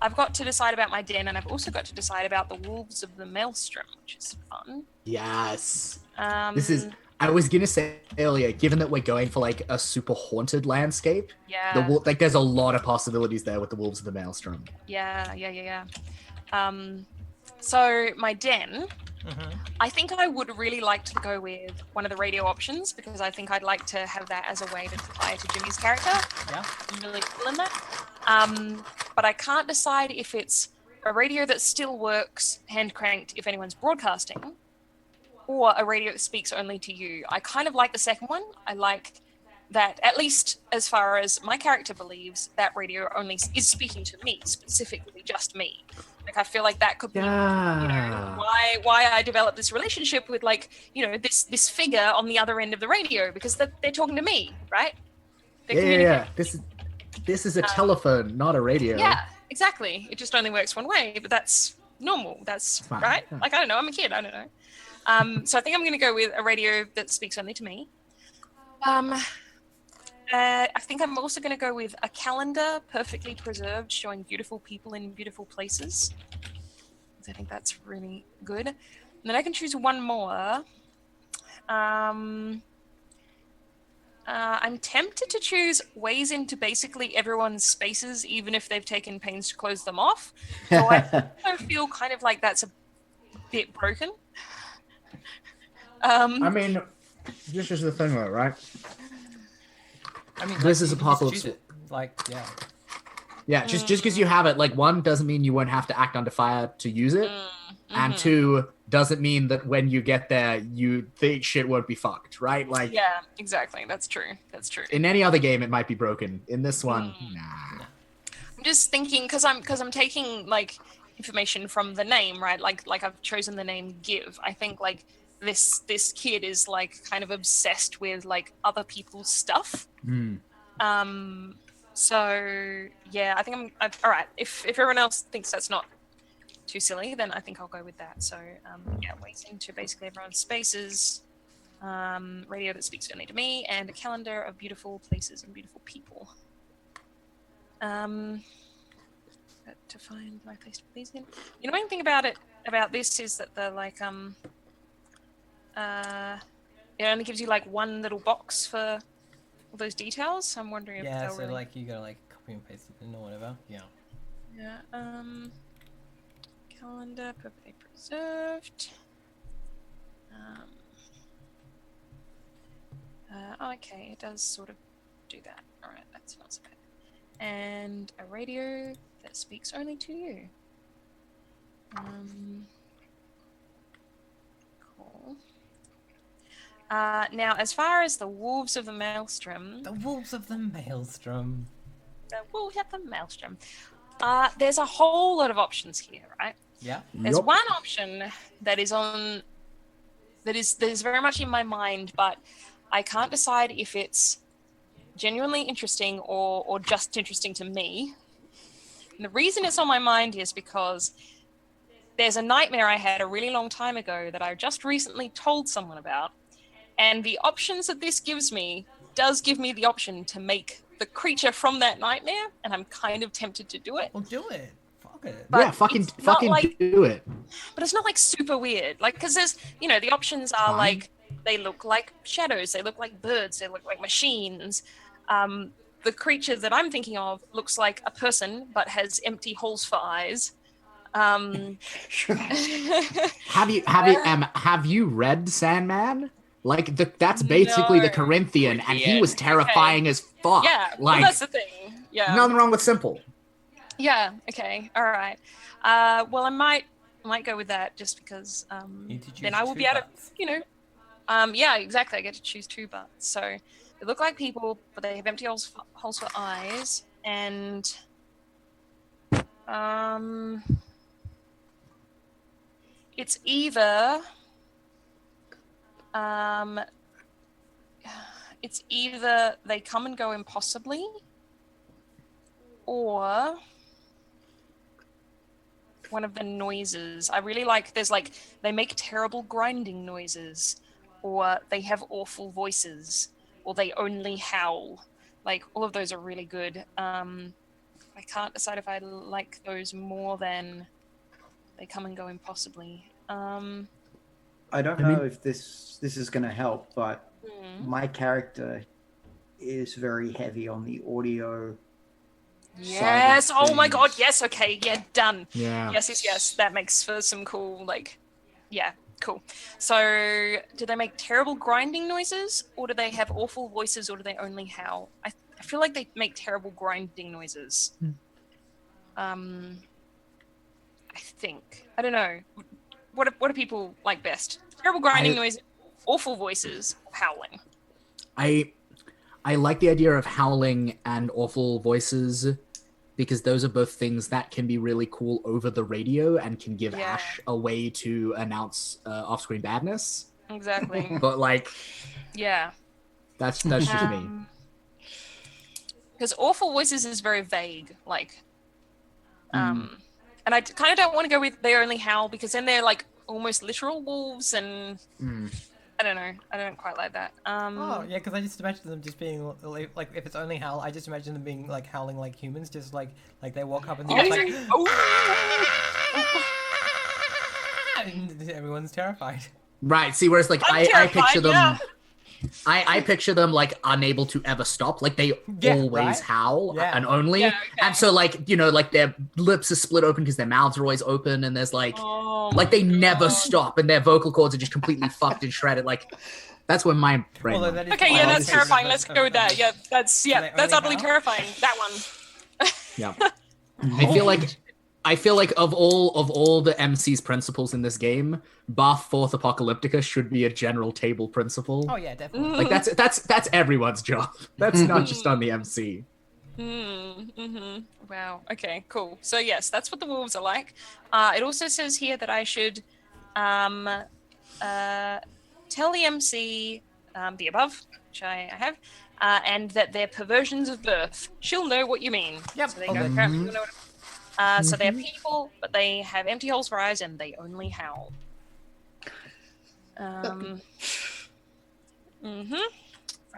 I've got to decide about my den, and I've also got to decide about the wolves of the maelstrom, which is fun. Yes. I was gonna say earlier, given that we're going for like a super haunted landscape, Yeah. like there's a lot of possibilities there with the wolves of the maelstrom. Yeah. So my den, I think I would really like to go with one of the radio options because I think I'd like to have that as a way to tie to Jimmy's character. Yeah. I'm really cool in that. But I can't decide if it's a radio that still works hand cranked if anyone's broadcasting, or a radio that speaks only to you. I kind of like the second one. I like that, at least as far as my character believes, that radio only is speaking to me, specifically just me. Like I feel like that could be, why I developed this relationship with like, this figure on the other end of the radio because they're talking to me, right? Yeah. This is a telephone, not a radio. Yeah, exactly. It just only works one way, but that's normal. That's fine. right. Yeah. Like I don't know. I'm a kid. I don't know. So I think I'm going to go with a radio that speaks only to me. I think I'm also going to go with a calendar, perfectly preserved, showing beautiful people in beautiful places. I think that's really good. And then I can choose one more. I'm tempted to choose ways into basically everyone's spaces, even if they've taken pains to close them off. So I also feel kind of like that's a bit broken. I mean, this is the thing, though, right? I mean, This like, is you can just Apocalypse. choose it. Like, yeah. Yeah, just because you have it, like, one, doesn't mean you won't have to act under fire to use it. And two, doesn't mean that when you get there, you think shit won't be fucked, right? Like, Yeah, exactly. That's true. That's true. in any other game, it might be broken. In this one, nah. I'm just thinking because I'm taking like information from the name, right? Like I've chosen the name Give. I think like this kid is like kind of obsessed with like other people's stuff. So yeah, I think I'm all right. If everyone else thinks that's not too silly, then I think I'll go with that. So yeah, ways into basically everyone's spaces, radio that speaks only to me, and a calendar of beautiful places and beautiful people. To find my place to please again. You know, one thing about this is that the like it only gives you like one little box for all those details. So I'm wondering if Yeah, they'll so really... like you gotta like copy and paste it in or whatever. Yeah. Yeah. Calendar perfectly preserved. Okay, it does sort of do that. All right, that's not so bad. And a radio that speaks only to you. Cool. Now, as far as the Wolves of the Maelstrom... The Wolves of the Maelstrom. The Wolves of the Maelstrom. There's a whole lot of options here, right? Yeah. There's one option that is that is very much in my mind, but I can't decide if it's genuinely interesting or just interesting to me. And the reason it's on my mind is because there's a nightmare I had a really long time ago that I just recently told someone about. And the options that this gives me does give me the option to make the creature from that nightmare, and I'm kind of tempted to do it. Well, do it. Fuck it. But yeah, fucking like, do it. But it's not like super weird. Like, because there's, you know, the options are like, they look like shadows, they look like birds, they look like machines. The creature that I'm thinking of looks like a person, but has empty holes for eyes. Have you read Sandman? Like that's basically the Corinthian, and he was terrifying as fuck. Yeah, like, well, that's the thing. Yeah, nothing wrong with simple. Yeah. Okay. All right. Well, I might go with that just because then I will be able to, you know. Yeah, exactly. I get to choose two butts. So they look like people, but they have empty holes for eyes, and it's either they come and go impossibly, or one of the noises. I really like, there's like, they make terrible grinding noises, or they have awful voices, or they only howl. Like, all of those are really good. I can't decide if I like those more than they come and go impossibly. I don't know if this is going to help, but my character is very heavy on the audio. Yes. Oh my god. Yes. Okay. Yeah. Done. Yeah. Yes. That makes for some cool, like, yeah, cool. So, do they make terrible grinding noises, or do they have awful voices, or do they only howl? I feel like they make terrible grinding noises. I think. I don't know. What do people like best? Terrible grinding noise, awful voices, howling. I like the idea of howling and awful voices, because those are both things that can be really cool over the radio and can give Ash a way to announce off-screen badness. Exactly. But like, yeah, that's just me. Because awful voices is very vague, like, and I kind of don't want to go with they only howl, because then they're like almost literal wolves, and I don't know. I don't quite like that. Oh yeah, because I just imagine them just being like if it's only howl, I just imagine them being like howling like humans, just like they walk up and they're just like, Oh. and everyone's terrified. Right. See, whereas like I'm I picture terrified, them. yeah. I picture them like unable to ever stop. Like they Yeah, always right? howl Yeah. and only. Yeah, okay. And so like, you know, like their lips are split open because their mouths are always open and there's like Oh like they my never God. stop and their vocal cords are just completely fucked and shredded. Like that's where my brain Although went. that is Okay, Oh, yeah, this that's is- terrifying. Let's go with that. Yeah, that's they that's only utterly howl? terrifying. That one. Yeah. I feel like of all the MC's principles in this game, Bath Fourth Apocalyptica should be a general table principle. Oh yeah, definitely. Like that's everyone's job. That's not just on the MC. Wow. Okay. Cool. So yes, that's what the wolves are like. It also says here that I should tell the MC the above, which I have, and that they're perversions of birth. She'll know what you mean. Yep, So there you all go. good. Apparently you'll know what so they're people, but they have empty holes for eyes and they only howl.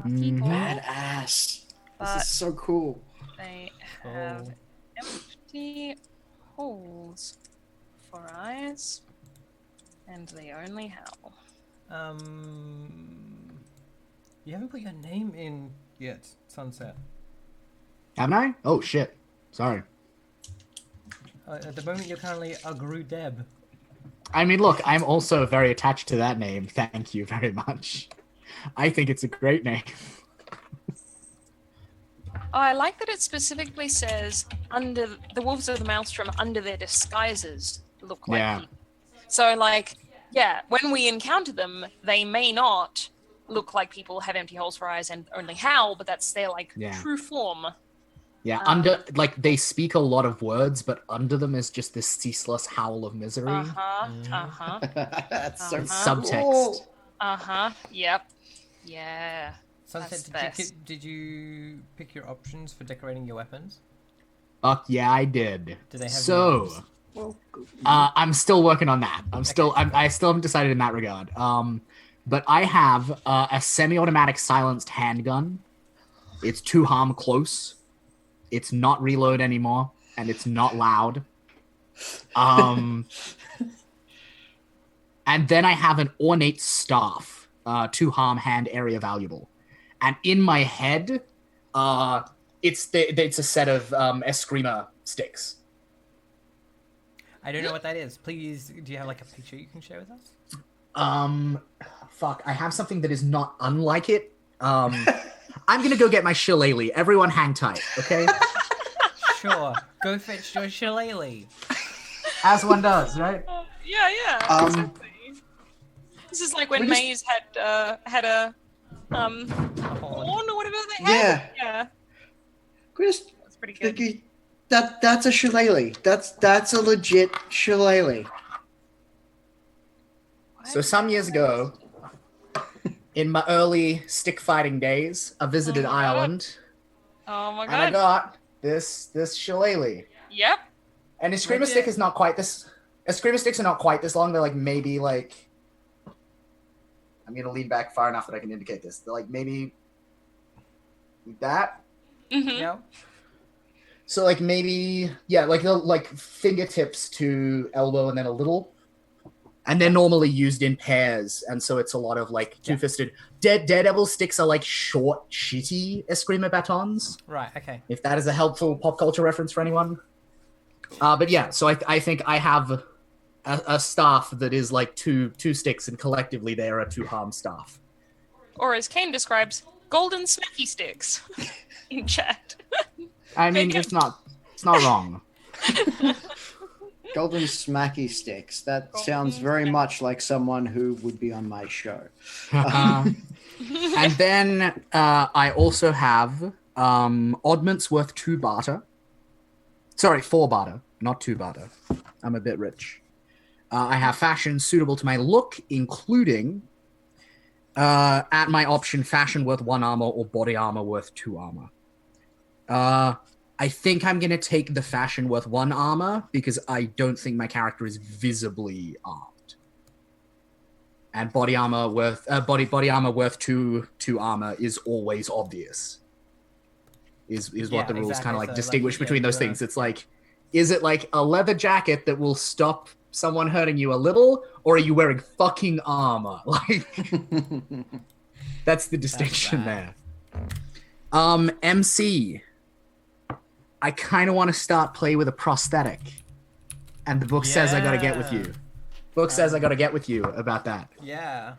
People, Badass. but This is so cool. they have Oh. empty holes for eyes, and they only howl. You haven't put your name in yet, Sunset. Haven't I? Oh shit. Sorry. At the moment, you're currently Agru Deb. I mean, look, I'm also very attached to that name. Thank you very much. I think it's a great name. Oh, I like that it specifically says under the wolves of the maelstrom under their disguises look like Yeah. people. So like, yeah, when we encounter them, they may not look like people, have empty holes for eyes and only howl, but that's their like Yeah. true form. Yeah, under like they speak a lot of words, but under them is just this ceaseless howl of misery. That's so Subtext. cool. Yep. Yeah. Sunset, That's did you pick your options for decorating your weapons? Fuck yeah, I did. Do they have So, names? I'm still working on that. I still haven't decided in that regard. But I have a semi-automatic silenced handgun. It's 2 harm close. It's not reload anymore, and it's not loud. And then I have an ornate staff, 2 harm hand area valuable. And in my head, it's a set of Eskrima sticks. I don't know what that is. Please, do you have like a picture you can share with us? Fuck, I have something that is not unlike it. I'm gonna go get my shillelagh. Everyone hang tight, okay? Sure. Go fetch your shillelagh. As one does, right? Yeah. Exactly. This is like when we just- Maze had a horn or whatever they had. Yeah. Chris, That's pretty good. that's a shillelagh. That's a legit shillelagh. So some years ago, in my early stick fighting days, I visited Oh my God. Ireland, Oh my and I god. got this shillelagh. Yep. And a screamer stick is not quite this. Screamer sticks are not quite this long. They're like maybe like. I'm gonna lean back far enough that I can indicate this. They're like maybe that. Mm-hmm. Yeah. So like maybe like fingertips to elbow and then a little. And they're normally used in pairs, and so it's a lot of like two-fisted. Daredevil sticks are like short, shitty Eskrima batons. Right. Okay. If that is a helpful pop culture reference for anyone. But yeah, so I think I have a staff that is like two sticks, and collectively they are a 2 harm staff. Or as Kane describes, golden smacky sticks in chat. I mean, it's not wrong. Golden smacky sticks. That sounds very much like someone who would be on my show. And then I also have oddments worth 2 barter. Sorry, 4 barter, not 2 barter. I'm a bit rich. I have fashion suitable to my look, including at my option fashion worth 1 armor or body armor worth 2 armor. I think I'm going to take the fashion worth 1 armor because I don't think my character is visibly armed. and body armor worth two armor is always obvious. Is what the rules exactly. kind of like So, distinguish between those you're things. It's like, is it like a leather jacket that will stop someone hurting you a little, or are you wearing fucking armor? Like, that's the distinction rad. there. MC. I kind of want to start play with a prosthetic, and the book says I gotta get with you. Book says I gotta get with you about that. Yeah.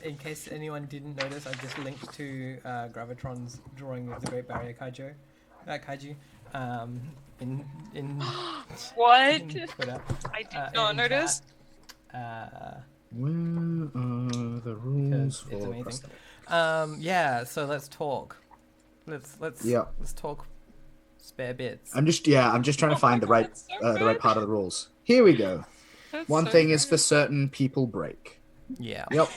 In case anyone didn't notice, I just linked to Gravitron's drawing of the Great Barrier Kaiju. In What? in Twitter. I did not in notice. chat, Where are the rules 'cause it's for amazing. prosthetic? Yeah. So let's talk. Let's talk spare bits. I'm just trying to find the right that's so the right good. part of the rules. Here we go. That's One so thing is good. for certain, people break. Yeah. Yep.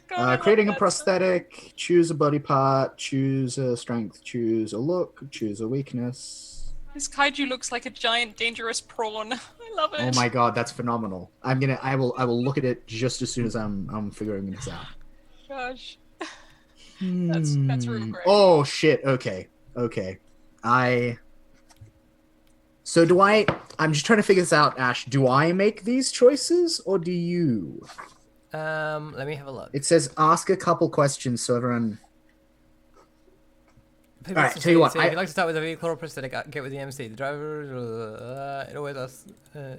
God, I love Creating a that so prosthetic, choose a body part, choose a strength, choose a look, choose a weakness. This kaiju looks like a giant, dangerous prawn. I love it. Oh my god, that's phenomenal. I will look at it just as soon as I'm figuring this out. Gosh. That's real great. Oh shit, okay. So do I'm just trying to figure this out, Ash. Do I make these choices or do you? Let me have a look. It says ask a couple questions so everyone. People Alright, also tell you say- what, say I- if you like to start with a vehicle or prosthetic, get with the MC. The driver,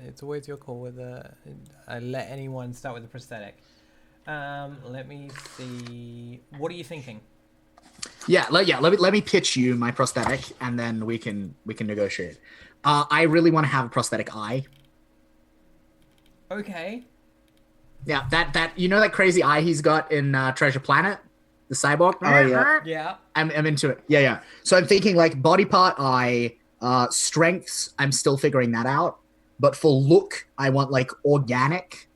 it's always your call. Whether I let anyone start with a prosthetic. Let me see. What are you thinking? Let me pitch you my prosthetic, and then we can negotiate. I really want to have a prosthetic eye. Okay. Yeah, that you know that crazy eye he's got in Treasure Planet, the cyborg. Oh, yeah. Yeah. I'm into it. Yeah. So I'm thinking like body part eye, strengths. I'm still figuring that out. But for look, I want like organic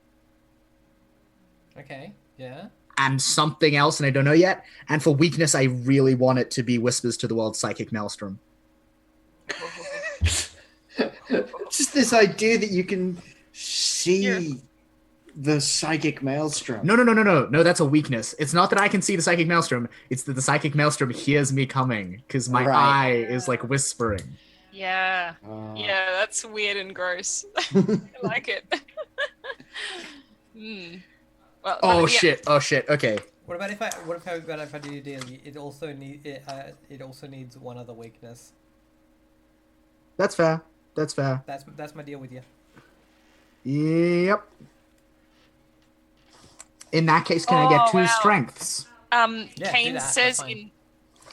Okay. Yeah. and something else, and I don't know yet. And for weakness, I really want it to be Whispers to the World Psychic Maelstrom. Just this idea that you can see Yeah. the psychic maelstrom. No, that's a weakness. It's not that I can see the Psychic Maelstrom. It's that the Psychic Maelstrom hears me coming because my Right. eye is like whispering. Yeah. Uh, Yeah, that's weird and gross. I like it. Well, Oh but yeah. shit. Okay. What about if I do a deal? It also needs one other weakness. That's fair. That's my deal with you. Yep. In that case, can I get Oh, two wow. strengths? Yeah, Kane do that, that's says fine. in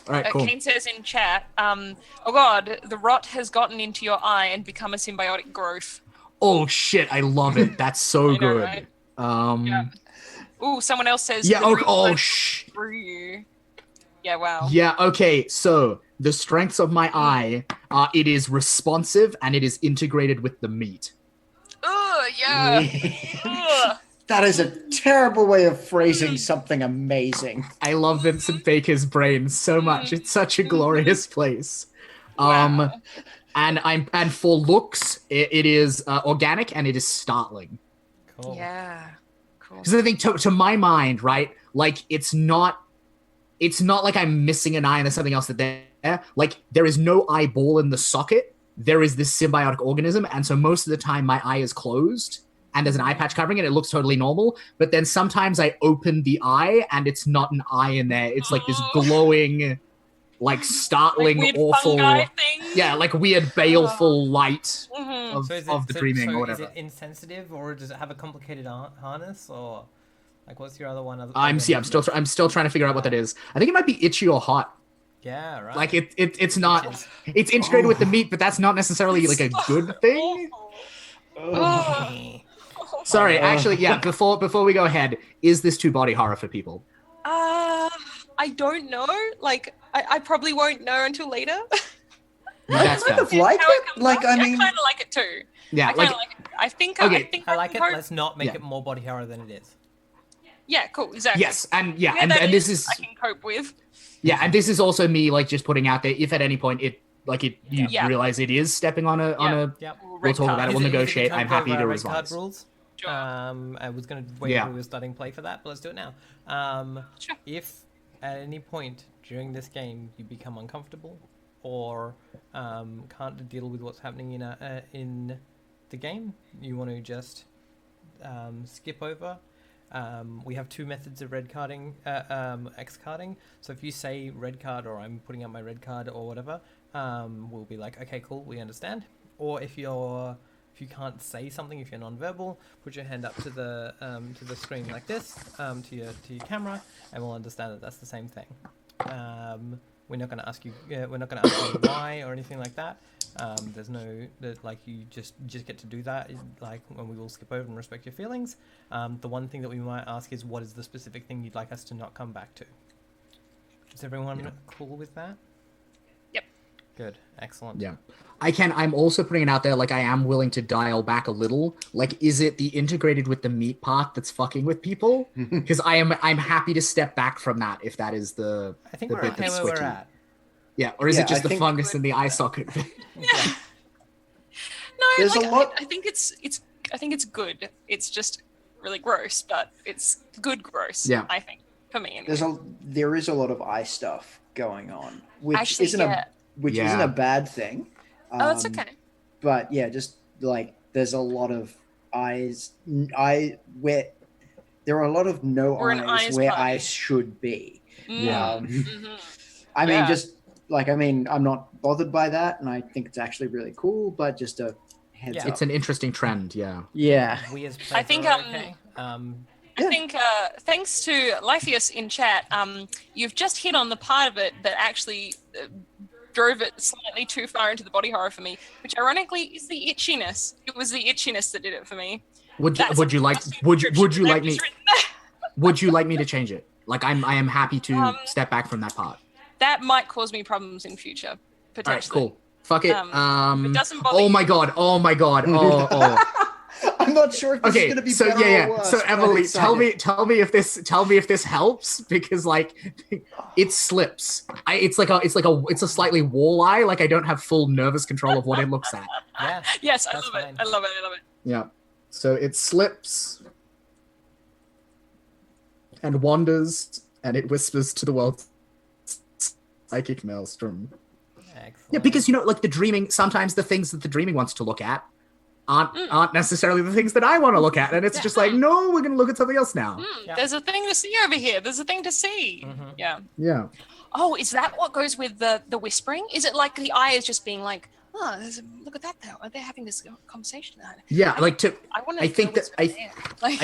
All right, cool. Kane says in chat, oh god, the rot has gotten into your eye and become a symbiotic growth. Oh shit, I love it. That's so I know, good. right? Um Yeah. Ooh, someone else says yeah, the oh, root oh flows shh. through you. Yeah, wow. Yeah, okay. So the strengths of my eye are it is responsive and it is integrated with the meat. Ugh, yeah. Ugh. That is a terrible way of phrasing something amazing. I love Vincent Baker's brain so much. It's such a glorious place. Wow. And for looks, it is organic and it is startling. Cool. Yeah. Cool. Because I think to my mind, right, like it's not like I'm missing an eye and there's something else that there. Like there is no eyeball in the socket. There is this symbiotic organism, and so most of the time my eye is closed and there's an eye patch covering it. It looks totally normal. But then sometimes I open the eye and it's not an eye in there. It's like this glowing, like startling, Like weird awful, fungi thing. yeah, like weird baleful light Mhm. of, So is of the dreaming or Is whatever. it insensitive, or does it have a complicated harness, or like what's your other one? I'm still trying to figure out what that is. I think it might be itchy or hot. Yeah, right. Like it's not. Itches. It's integrated with the meat, but that's not necessarily like a good thing. Awful. Sorry, actually, yeah. Before we go ahead, is this too body horror for people? I don't know. Like, I probably won't know until later. That's kind fair. of like How it it. comes Like, out. I Yeah, mean, I kind of like it too. Yeah, I kind like of like it. I think. Okay. I think. I like it. can hope- Let's not make Yeah. it more body horror than it is. Yeah. Cool. Exactly. yes, and yeah, Yeah, and, that and this is I can cope with. yeah, and this is also me like just putting out there. If at any point you Yeah. realize it is stepping on a Yep. we'll talk about it. We'll Is it negotiate. the I'm code happy of, to red card revise. rules? Sure. I was going to wait Yeah. until we were starting play for that, but let's do it now. Sure. If at any point during this game you become uncomfortable or can't deal with what's happening in the game, you want to just skip over. We have two methods of red carding, X carding. So if you say red card or I'm putting out my red card or whatever, we'll be like, okay, cool, we understand. Or if you can't say something, if you're non-verbal, put your hand up to the screen like this, to your camera, and we'll understand that that's the same thing. We're not going to ask you. We're not going to ask you why or anything like that. There's no like you just get to do that. Like when we will skip over and respect your feelings. The one thing that we might ask is what is the specific thing you'd like us to not come back to. Is everyone cool with that? Yep. Good. Excellent. Yeah. I'm also putting it out there, like I am willing to dial back a little. Like, is it the integrated with the meat part that's fucking with people? Because I'm happy to step back from that if that is the I think the we're bit okay that's where we're switchy. at. Yeah, or is Yeah, it just I the think- fungus in the eye socket? Yeah. No, There's like, a lot- I think it's good. It's just really gross, but it's good gross. Yeah. I think for me anyway. There is a lot of eye stuff going on, which Actually, isn't yeah. isn't a bad thing. Oh, that's okay. But yeah, just like there's a lot of eyes. Where there are a lot of no We're an eyes eyes where party. eyes should be. Yeah. Mhm. I mean, Yeah. just like I'm not bothered by that, and I think it's actually really cool. But just a heads Yeah. up. It's an interesting trend, yeah. Yeah. We as I players think, are okay. I think thanks to Lypheus in chat, you've just hit on the part of it that actually drove it slightly too far into the body horror for me, which ironically is the itchiness. It was the itchiness that did it for me. Would That's you a like nasty would you description. like me Nobody's written that. would you like me to change it? Like I am happy to step back from that part. That might cause me problems in future, All right, potentially. cool. Fuck it. If it doesn't bother Oh you- my god. Oh my god. Oh. I'm not sure if this is Okay, going to be so better yeah. or worse. So but I'm Emily, excited. tell me if this helps because like it slips. It's a slightly walleye. Like I don't have full nervous control of what it looks at. Yeah. Yes, I That's love it. fine. I love it. I love it. Yeah. So it slips and wanders and it whispers to the world psychic maelstrom. Excellent. Yeah, because like the dreaming, sometimes the things that the dreaming wants to look at aren't necessarily the things that I want to look at. And it's just like, no, we're gonna look at something else now. Yeah. There's a thing to see over here. There's a thing to see. Mhm. Yeah. Yeah. Oh, is that what goes with the whispering? Is it like the eye is just being like, oh, look at that though. Are they having this conversation? Yeah, like to I want I think that I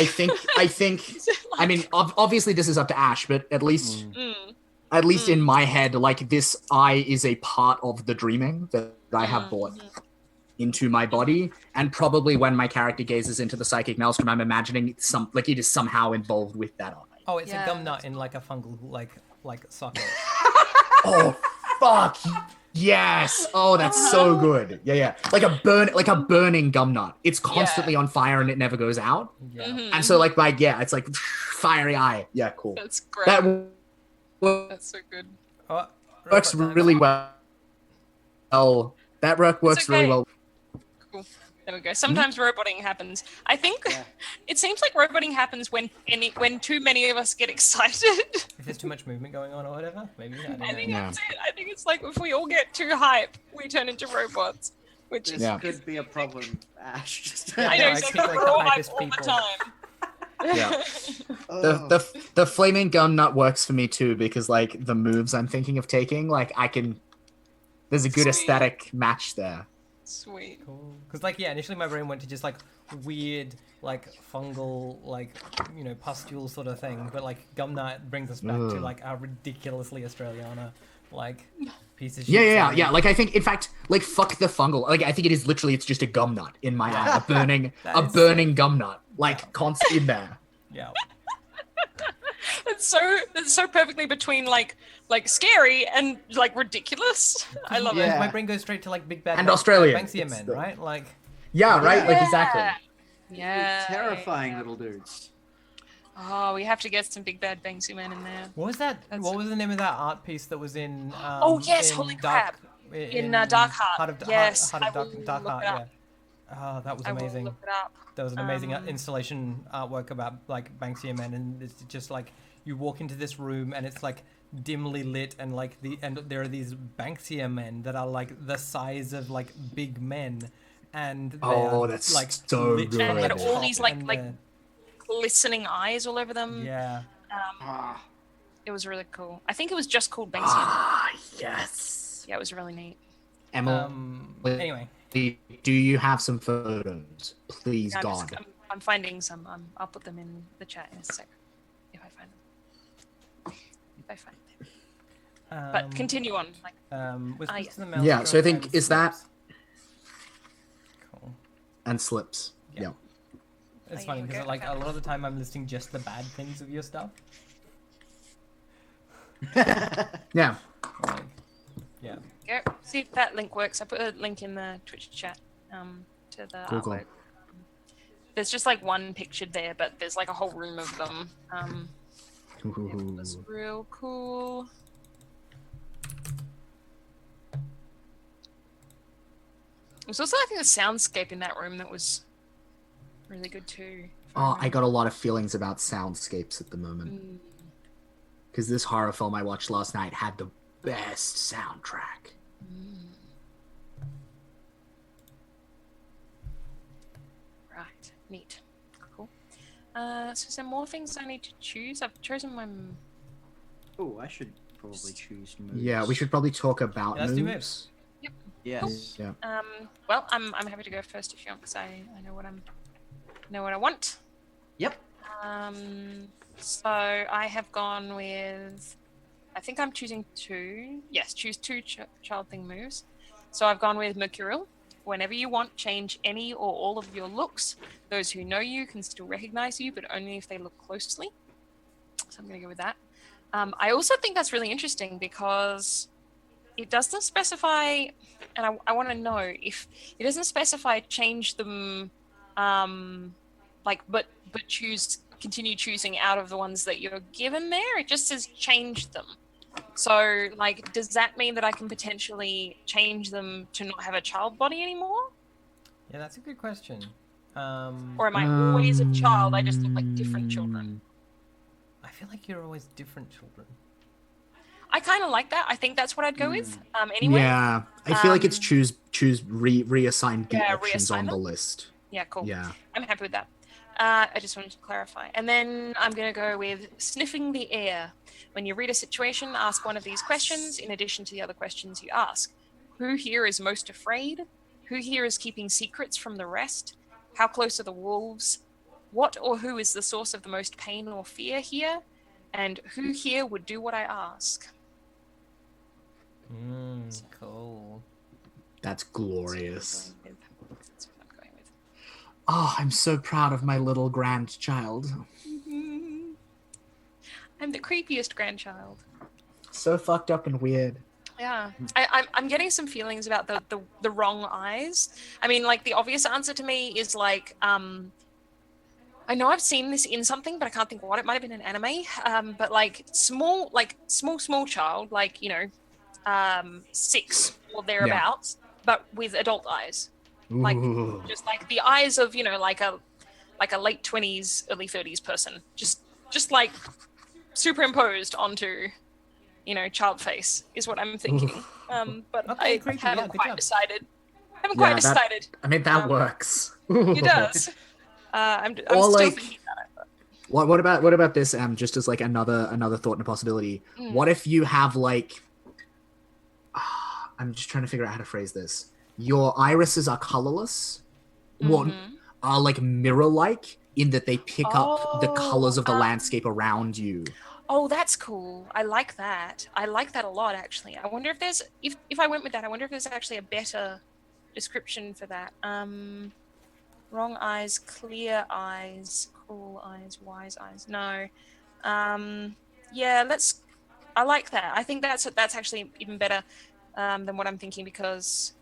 think Is it like, I mean obviously this is up to Ash, but at least Mm. in my head, like this eye is a part of the dreaming that I have brought into my body, and probably when my character gazes into the psychic maelstrom, I'm imagining it is somehow involved with that eye. Oh, it's Yeah, a gum nut that's in like a fungal like socket. Oh fuck yes! Oh, that's so good. Yeah. Like a burning gum nut. It's constantly on fire and it never goes out. Yeah. Mhm. And so it's like fiery eye. Yeah, cool. That's great. That That's so good. Oh, works robot time. really well. Oh, that works really okay. well. Cool. There we go. Sometimes roboting happens. I think it seems like roboting happens when too many of us get excited. If there's too much movement going on or whatever, maybe. I don't I think know. Yeah. that's it. I think it's like if we all get too hype, we turn into robots. Which This is Yeah. could be a problem, Ash. Just Yeah, I know I exactly. keep, like, We're the all hype hypest all the people. time. Yeah. Oh. The flaming gum nut works for me too because like the moves I'm thinking of taking, like there's a good Sweet. aesthetic match there. Sweet. Cool. Because initially my brain went to just like weird, like fungal, like pustule sort of thing, but like gum nut brings us back to Ugh. like a ridiculously Australiana, like piece of shit. Yeah. something. Like I think, in fact, like fuck the fungal. Like I think it is literally, it's just a gum nut in my eye, That is burning gum nut, like constant in there. Yeah. It's so perfectly between like scary and like ridiculous. I love Yeah. it. My brain goes straight to like big bad And Australian. Banksia It's men, the- right? Like Yeah, right. Like Yeah. exactly. Yeah. Terrifying little dudes. Oh, we have to get some big bad Banksy men in there. what was that? That's- What was the name of that art piece that was in? Oh, yes, in holy Dark, crap. In Dark Heart. Heart of Yes, Heart I of Dark, will Dark look Heart. it up. Yeah. Oh, that was I will amazing. look it up. There was an amazing installation artwork about like Banksia men, and it's just like you walk into this room and it's like dimly lit, and like there are these Banksia men that are like the size of like big men, and they are that's like so literally good. And at had the all top, these like and glistening eyes all over them. yeah. Ah, It was really cool. I think it was just called Banksia. Ah, yes. Yeah, it was really neat. Emily, Anyway, do you have some photos? Please, Yeah, God. I'm finding some. I'll put them in the chat in a sec if I find them. If I find them. But continue on. Like, whispers yeah. to the Yeah, so I maelstrom think and is that slips. Cool. and slips. Yeah. Yeah. It's Oh, funny yeah, because okay, like okay. a lot of the time I'm listing just the bad things of your stuff. Yeah. Like, yeah. Go see if that link works. I put a link in the Twitch chat to the Cool, cool. artwork. There's just like one pictured there, but there's like a whole room of them. It was real cool. It was also, I think, the soundscape in that room that was really good too. if Oh, I remember. got a lot of feelings about soundscapes at the moment. Mm. Because this horror film I watched last night had the best soundtrack. Right, neat, cool. So is there more things I need to choose? I've chosen my. oh, I should probably choose moves. Yeah, we should probably talk about Yeah, let's do moves. Yes. Yeah. Well, I'm happy to go first if you want, because I know what I want. Yep. So I have gone with. I think I'm choosing two. Yes, choose two child thing moves. So I've gone with Mercurial. Whenever you want, change any or all of your looks. Those who know you can still recognize you, but only if they look closely. So I'm going to go with that. I also think that's really interesting because it doesn't specify, and I want to know if it doesn't specify change them, but continue choosing out of the ones that you're given there. It just says change them. So, like, does that mean that I can potentially change them to not have a child body anymore? Yeah, that's a good question. Or am I always a child? I just look like different children. I feel like you're always different children. I kind of like that. I think that's what I'd go with. Anyway. Yeah, I feel like it's choose reassign the options reassign on the them. list. Yeah, cool. Yeah. I'm happy with that. I just wanted to clarify. And then I'm going to go with sniffing the air. When you read a situation, ask one of these questions in addition to the other questions you ask. Who here is most afraid? Who here is keeping secrets from the rest? How close are the wolves? What or who is the source of the most pain or fear here? And who here would do what I ask? Cool. That's glorious. That's what I'm going with. Oh, I'm so proud of my little grandchild. I'm the creepiest grandchild. So fucked up and weird. Yeah, I'm getting some feelings about the wrong eyes. I mean, like the obvious answer to me is like, I know I've seen this in something, but I can't think what. It might have been an anime. But like small child, like 6 or thereabouts, but with adult eyes, like Ooh. just like the eyes of like a late 20s, early 30s person, just like superimposed onto child face is what I'm thinking. But Okay, I creepy, haven't yeah, good quite job. decided. Decided. I mean, that works. It does. I'm Or still like- thinking about it. But... What about this? Just as like another thought and a possibility. What if you have like? I'm just trying to figure out how to phrase this. Your irises are colorless, are like mirror-like in that they pick up the colors of the landscape around you. Oh, that's cool. I like that. I like that a lot, actually. I wonder if there's if I went with that, I wonder if there's actually a better description for that. Wrong eyes, clear eyes, cool eyes, wise eyes. No. Yeah, I like that. I think that's actually even better than what I'm thinking, because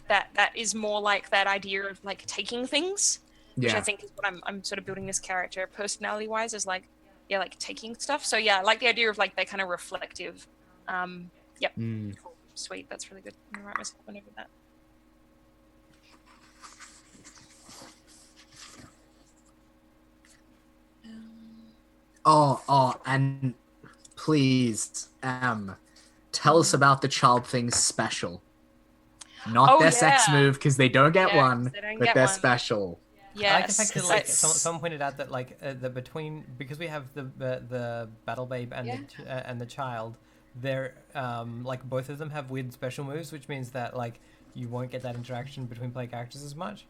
that is more like that idea of like taking things, which I think is what I'm sort of building this character personality wise, is like, yeah, like taking stuff. So yeah, I like the idea of like they're kind of reflective. Yep. Cool. Sweet. That's really good. I'm gonna write myself a note of that. And please, tell us about the child things special. Not Oh, their sex yeah. move, because they don't get Yeah, 'cause one, they don't but get they're one. special. Yes. I like the fact that like It's- someone pointed out that like the between because we have the battle babe and the child, they're like both of them have weird special moves, which means that like you won't get that interaction between player characters as much.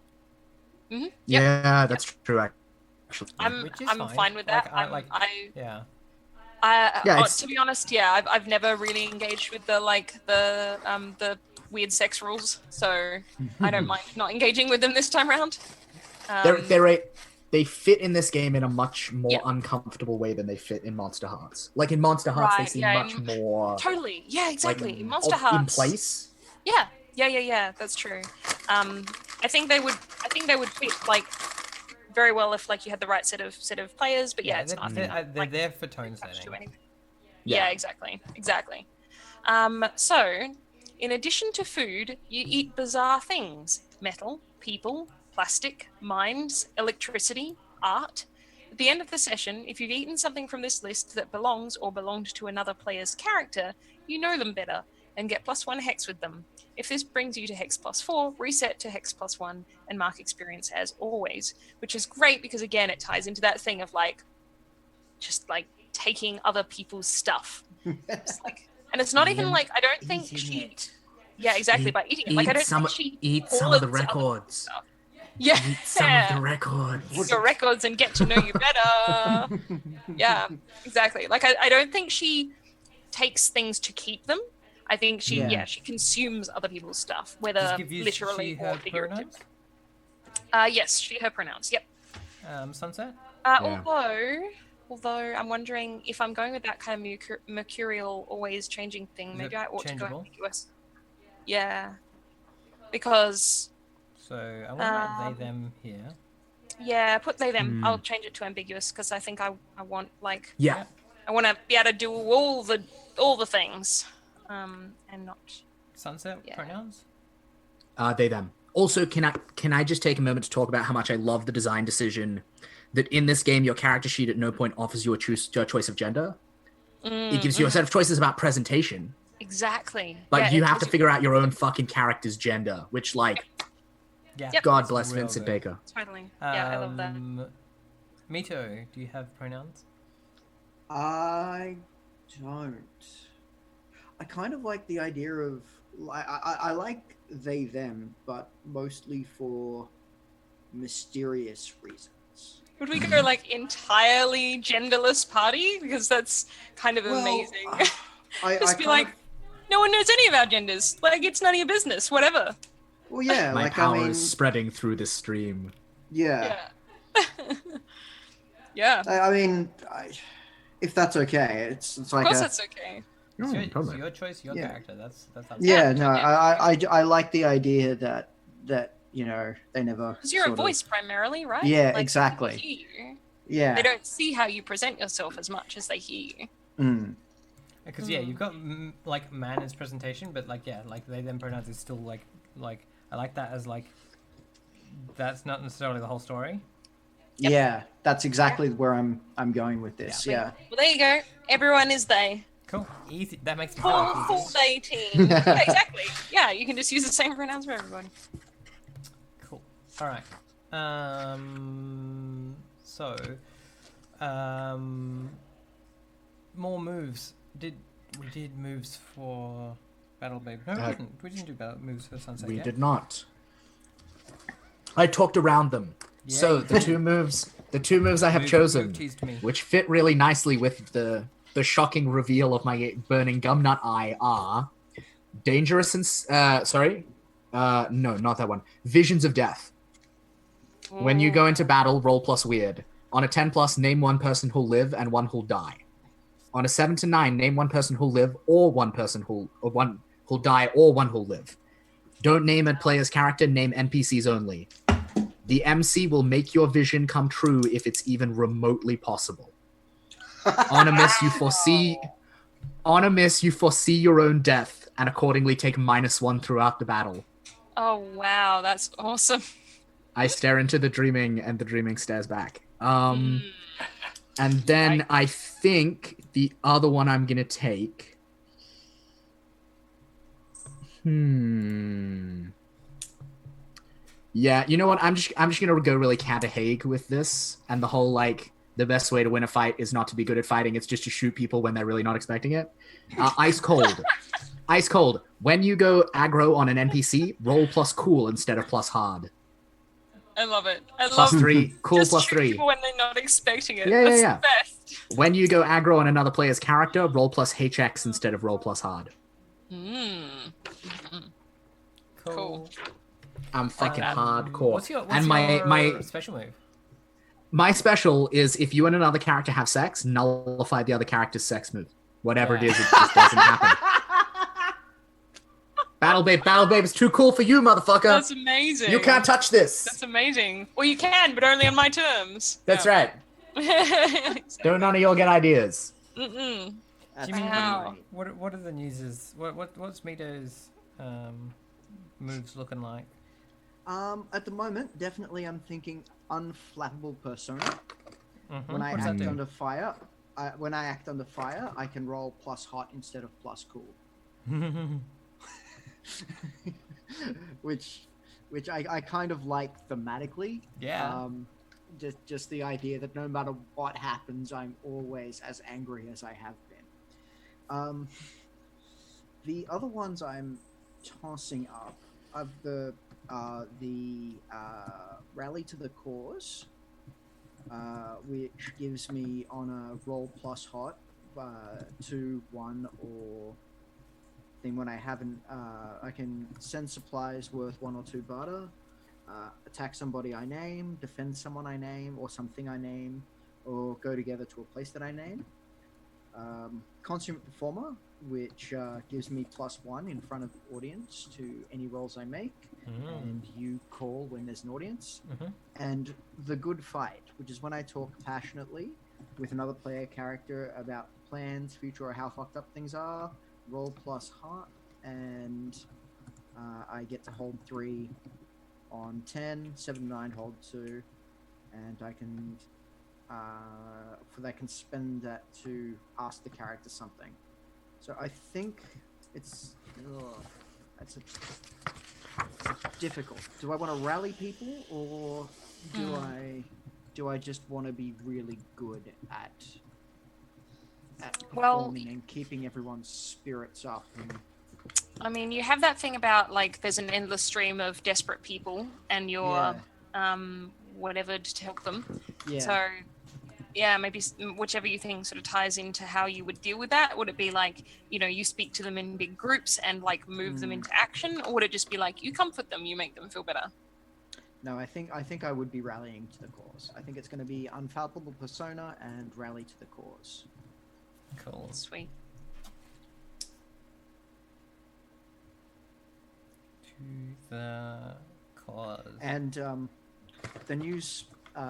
Yep. Yeah, that's true. Actually, I'm Which is fine with that. Like, yeah. it's- To be honest, yeah, I've never really engaged with the weird sex rules, so I don't mind not engaging with them this time around. they fit in this game in a much more Yeah. uncomfortable way than they fit in Monster Hearts. Like in Monster Hearts, they Right, seem yeah, much more Totally. Yeah, exactly. like, In Monster in Hearts. place. Yeah. That's true. I think they would fit like very well if like you had the right set of players. But yeah, it's not. They're there for tone setting. Yeah, exactly. So, in addition to food, you eat bizarre things: metal, people, plastic, mines, electricity, art. At the end of the session, if you've eaten something from this list that belongs or belonged to another player's character, you know them better and get +1 hex with them. If this brings you to hex +4, reset to hex +1 and mark experience as always, which is great because again, it ties into that thing of like, just like taking other people's stuff. Just, like, and it's not even like, I don't think she... Yeah, exactly, by eating it. Like, I don't think she eat some of the hoards other records. stuff. Yeah. Eat some of the records. Eat your records and get to know you better. Yeah, exactly. Like, I don't think she takes things to keep them. I think she she consumes other people's stuff, whether literally or figuratively. Yes, she, her pronouns. Yep. Sunset. Although I'm wondering if I'm going with that kind of mercurial, always changing thing, maybe I ought to go ambiguous. Yeah, because. So I want to write they them here. Yeah, put they them. I'll change it to ambiguous because I think I want like. Yeah. I want to be able to do all the things, and not. Sunset pronouns. They them. Also, can I just take a moment to talk about how much I love the design decision that in this game your character sheet at no point offers you a choice of gender. It gives you a set of choices about presentation. Exactly. But you have to figure out your own fucking character's gender, which like, God bless Vincent Baker. Totally. Yeah, I love that. Mito, do you have pronouns? I don't. I kind of like the idea of I like they them, but mostly for mysterious reasons. Would we go like entirely genderless party? Because that's kind of amazing. Just be like, no one knows any of our genders. Like, it's none of your business. Whatever. Well, yeah. My like, power I mean, is spreading through the stream. Yeah. Yeah. I mean, if that's okay, it's like. Of course, that's okay. It's your choice, your character. That's yeah. No, I like the idea that you know they never. Because you're a voice primarily, right? Yeah, like, exactly. Yeah. They don't see how you present yourself as much as they hear you. Because you've got like man as presentation, but like like they them pronouns is still like I like that as like that's not necessarily the whole story. Yep. Yeah, that's exactly where I'm going with this. Yeah. Well, there you go. Everyone is they. Cool. Easy. That makes me full they team. Yeah, exactly. Yeah, you can just use the same pronouns for everybody. Cool. All right. So, more moves. We did moves for Battle Babe? No, we didn't do moves for Sunset. We did not. I talked around them. Yeah, so the two moves I have chosen, which fit really nicely with the shocking reveal of my burning gumnut eye, are dangerous and no, not that one. Visions of Death. When you go into battle, roll plus weird. On a 10+, name one person who'll live and one who'll die. On a 7 to 9, name one person who'll live or one person who'll die or one who'll live. Don't name a player's character, name NPCs only. The MC will make your vision come true if it's even remotely possible. On a miss, you foresee your own death and accordingly take -1 throughout the battle. Oh wow, that's awesome. I stare into the dreaming and the dreaming stares back. And then I think the other one I'm gonna take. Yeah, you know what? I'm just gonna go really Counter Hague with this, and the whole like the best way to win a fight is not to be good at fighting; it's just to shoot people when they're really not expecting it. Ice cold, ice cold. When you go aggro on an NPC, roll plus cool instead of plus hard. I love it. I Plus love 3, cool just plus shoot 3. people when they're not expecting it. Yeah, That's yeah. the best. When you go aggro on another player's character, roll plus HX instead of roll plus hard. Cool. I'm fucking hardcore. What's your and my special move? my special is if you and another character have sex, nullify the other character's sex move. Whatever it is, it just doesn't happen. Battle Babe is too cool for you, motherfucker. That's amazing. You can't touch this. That's amazing. Well, you can, but only on my terms. That's right. Don't none of y'all get ideas. Mm-mm. That's Wow. great. What are the newses? What's Mito's moves looking like? At the moment, definitely I'm thinking unflappable persona. When I What does that act do? under fire, I can roll plus hot instead of plus cool. which I kind of like thematically. Yeah. Just the idea that no matter what happens, I'm always as angry as I have been. The other ones I'm tossing up of the rally to the cause, which gives me on a roll plus hot 2, 1, or thing when I haven't. I can send supplies worth 1 or 2 barter, attack somebody I name, defend someone I name or something I name, or go together to a place that I name. Consummate Performer, which gives me +1 in front of the audience to any rolls I make, and you call when there's an audience. And The Good Fight, which is when I talk passionately with another player character about plans, future, or how fucked up things are. Roll plus heart, and I get to hold 3 on 10, 7 to 9 hold 2, and I can spend that to ask the character something. So I think it's difficult. Do I want to rally people, or do I just want to be really good at performing and keeping everyone's spirits up? I mean, you have that thing about like there's an endless stream of desperate people, and you're whatever to help them. Yeah. So yeah, maybe whichever you think sort of ties into how you would deal with that. Would it be like, you speak to them in big groups and like move them into action, or would it just be like you comfort them, you make them feel better? No, I think I would be rallying to the cause. I think it's going to be unfalpable persona and rally to the cause. Cool. Sweet. To the cause. And the news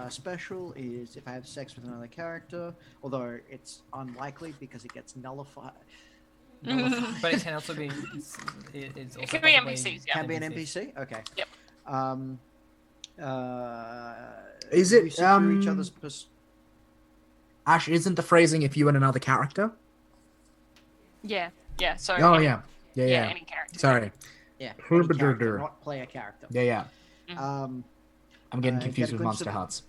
special is if I have sex with another character, although it's unlikely because it gets nullified. But it can also be. It's also It can be possibly- NPCs, yeah. Can be an NPC. Okay. Yep. Is it, you see through each other's Ash, isn't the phrasing if you and another character? Yeah. So Oh, any, yeah, any character. Sorry. yeah, any character, Herbidur. not player character. Yeah. Um, I'm getting get confused a with glimpse Monster of- Hearts.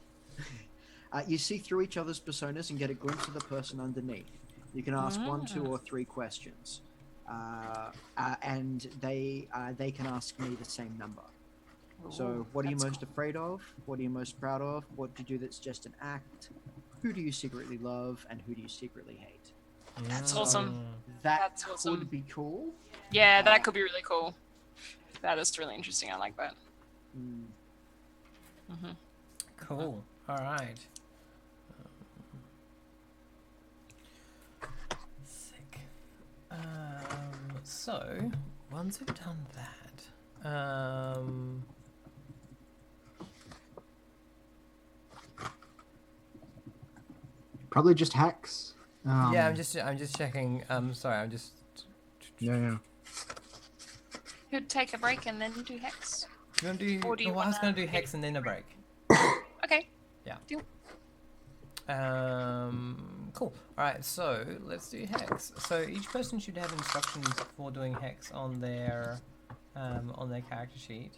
You see through each other's personas and get a glimpse of the person underneath. You can ask 1, 2, or 3 questions, and they can ask me the same number. So, what are you most afraid of? What are you most proud of? What do you do that's just an act? Who do you secretly love, and who do you secretly hate? That's awesome. That That's awesome. could be cool. Yeah, that could be really cool. That is really interesting. I like that. Cool. All right. Sick. So once we've done that, Probably just Hex. yeah, I'm just checking. Sorry, I'm just. Yeah. Could take a break and then do Hex. You want to do? Or do you I was wanna going to do Hex and then a break. Okay. Yeah. Deal. Cool. All right. So let's do hex. So each person should have instructions for doing hex on their character sheet.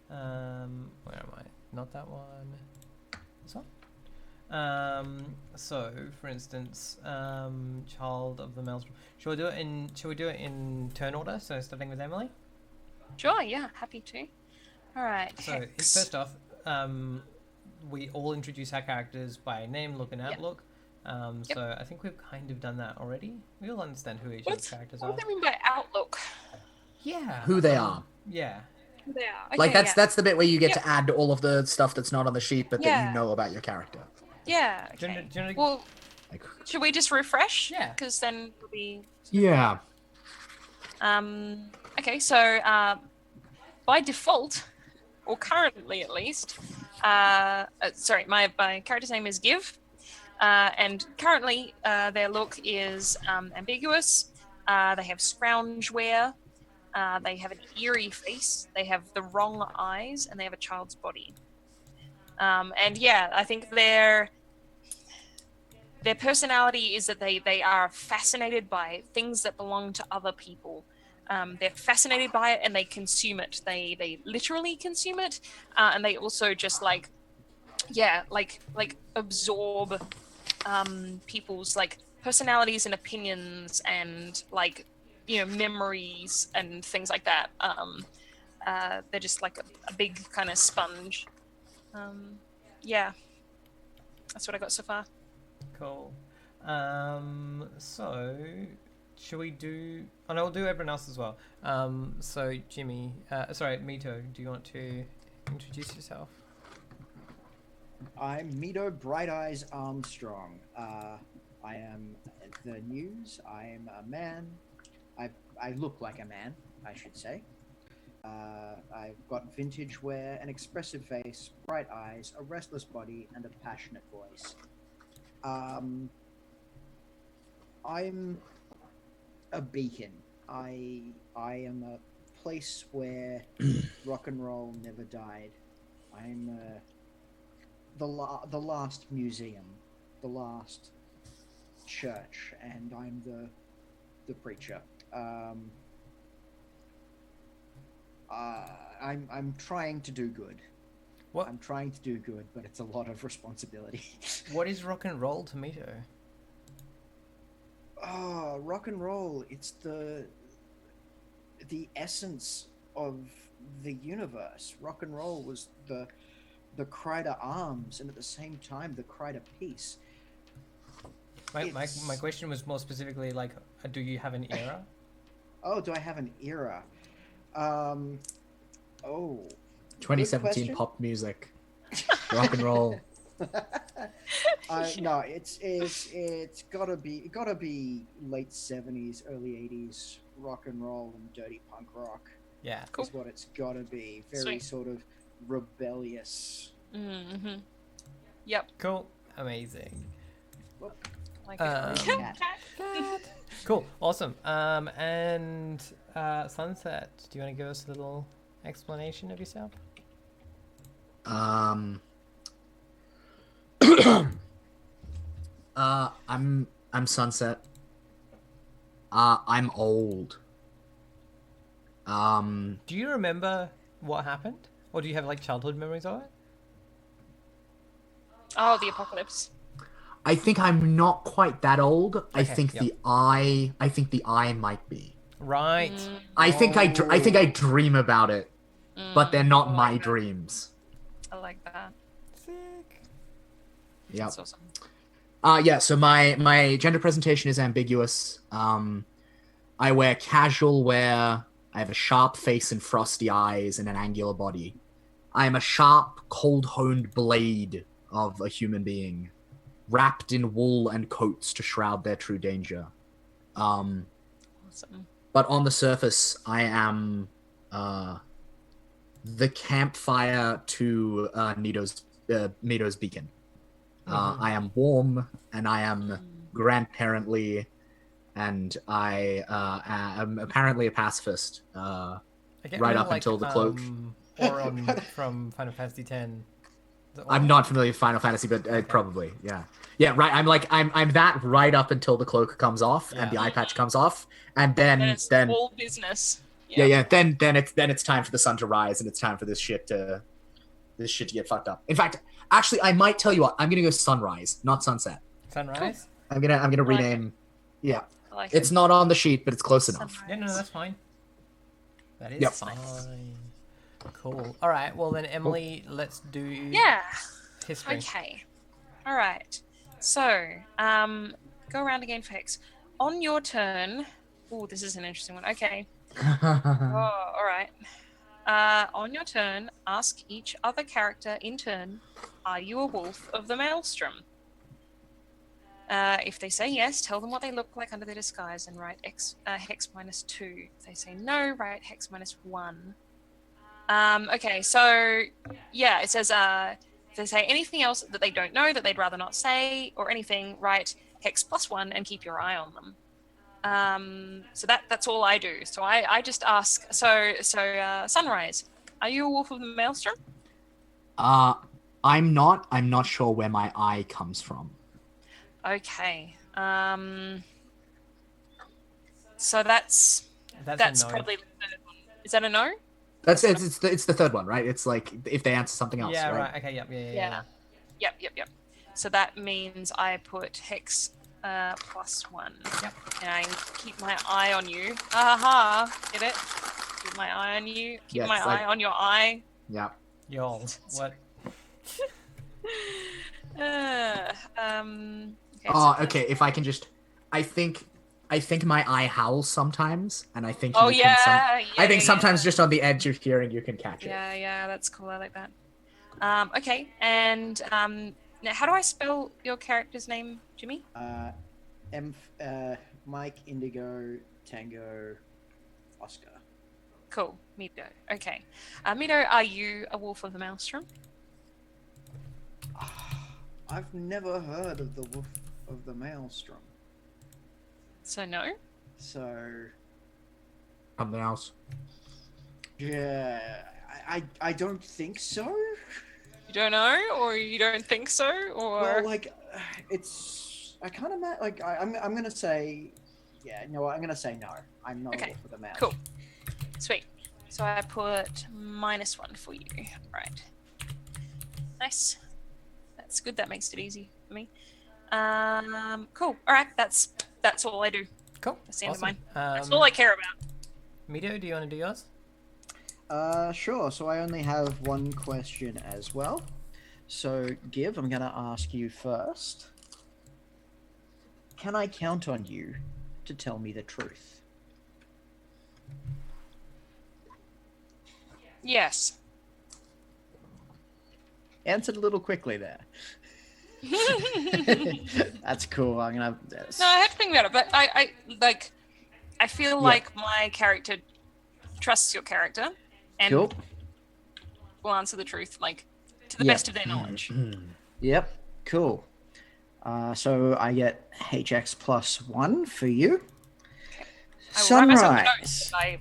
Where am I? Not that one. This one. So for instance, child of the maelstrom. Shall we do it in turn order? So starting with Emily. Sure, yeah, happy to. All right. So Hex. first off, we all introduce our characters by name, look, and outlook. Yep. So I think we've kind of done that already. We all understand who each of the characters What are. do they mean by outlook? Yeah. Who they are. Yeah. Who they are? Okay, Like that's the bit where you get Yep. to add all of the stuff that's not on the sheet, but that Yeah. you know about your character. Yeah. Do you Okay. wanna- Well, Like, should we just refresh? Yeah. Because then it'll be. yeah. Okay. So by default, or currently at least, sorry, my character's name is Give, and currently their look is ambiguous. They have scrounge wear. They have an eerie face. They have the wrong eyes, and they have a child's body. And yeah, I think their personality is that they are fascinated by things that belong to other people. They're fascinated by it and they consume it. They literally consume it, and they also just like absorb people's like personalities and opinions and like memories and things like that. They're just like a big kind of sponge. Yeah, that's what I got so far. Cool. So should we do? Oh no, we'll do everyone else as well. So Jimmy, sorry, Mito, do you want to introduce yourself? I'm Mito Bright Eyes Armstrong. I am the news. I am a man. I look like a man, I should say. I've got vintage wear, an expressive face, bright eyes, a restless body, and a passionate voice. I'm a beacon. I am a place where rock and roll never died. I'm the last museum, the last church, and I'm the preacher. I'm trying to do good. What? I'm trying to do good, but it's a lot of responsibility. What is rock and roll to Mito? Oh, rock and roll, it's the essence of the universe. Rock and roll was the cry to arms, and at the same time the cry to peace. My question was more specifically like, do you have an era? Oh, do I have an era? 2017 pop music, rock and roll. No, it's gotta be late 70s, early 80s rock and roll and dirty punk rock. Yeah. Cool. Is what it's gotta be. Very Sweet. sort of rebellious. Mm-hmm. Yep. Cool. Amazing. Like Cat. Cool. Awesome. And Sunset, do you want to give us a little explanation of yourself? I'm Sunset. I'm old. Do you remember what happened, or do you have like childhood memories of it? Oh, the apocalypse. I think I'm not quite that old. I Okay, think yep. the eye might be. Right. I think I dream about it, but they're not I my like that. dreams. I like that. Sick. Yeah. That's awesome. Yeah, so my gender presentation is ambiguous. I wear casual wear. I have a sharp face and frosty eyes and an angular body. I am a sharp, cold-honed blade of a human being, wrapped in wool and coats to shroud their true danger. Awesome. But on the surface, I am the campfire to Mito's beacon. I am warm, and I am grandparently, and I am apparently a pacifist. I get Right really up until the cloak. Auron from Final Fantasy X. I'm not familiar with Final Fantasy, but probably, yeah. Yeah, right. I'm that right up until the cloak comes off and the eye patch comes off, and And then it's all business. yeah. Then it's time for the sun to rise, and it's time for this shit to get fucked up. In fact, actually, I might tell you what. I'm gonna go sunrise, not sunset. Sunrise? I'm gonna like rename. Yeah, I like it's it. not on the sheet, but it's close enough. Sunrise. Yeah, no, that's fine. That is Yep. fine. Cool. All right. Well, then, Emily, let's do Yeah. history. Okay. All right. So, go around again for Hex. On your turn. Oh, this is an interesting one. Okay. Oh, all right. On your turn, ask each other character in turn, are you a wolf of the maelstrom? If they say yes, tell them what they look like under their disguise and write hex -2. If they say no, write hex -1. Okay, so yeah, it says if they say anything else that they don't know that they'd rather not say or anything, write hex +1 and keep your eye on them. So that's all I do. So I just ask. So Sunrise, are you a wolf of the maelstrom? I'm not. I'm not sure where my eye comes from. Okay. So that's a no. probably. Is that a no? It's the third one, right? It's like if they answer something else. Yeah, right. right. Okay, yeah. Yep. So that means I put hex +1. Yep. And I keep my eye on you. Aha! Get it? Keep my eye on you. Keep Yeah, my it's eye like- on your eye. Yeah. Y'all, what? Okay, Oh, so okay. If I can just, I think my eye howls sometimes, and I think. Oh you yeah, can I think yeah. sometimes just on the edge of hearing you can catch it. Yeah, that's cool. I like that. Okay, and now how do I spell your character's name, Jimmy? Mike, Indigo, Tango, Oscar. Cool, Mido. Okay, Mido, are you a wolf of the maelstrom? I've never heard of the Wolf of the Maelstrom. So no. So Something else. yeah, I don't think so. You don't know, or you don't think so, or Well, like it's I kind of like I'm gonna say yeah. No, I'm gonna say no. I'm not Okay, a Wolf of the Maelstrom. cool. Sweet. So I put -1 for you. Right. Nice. That's good. That makes it easy for me. Cool. All right. That's all I do. Cool. That's the end Awesome. of mine. That's all I care about. Mido, do you want to do yours? Sure. So I only have one question as well. So, Giv, I'm going to ask you first. Can I count on you to tell me the truth? Yes. Answered a little quickly there. That's cool. I'm going to... No, I had to think about it, but I feel like my character trusts your character and Cool. will answer the truth, like to the best of their knowledge. Yep. Cool. So I get HX +1 for you. I will write myself a note Sunrise. that I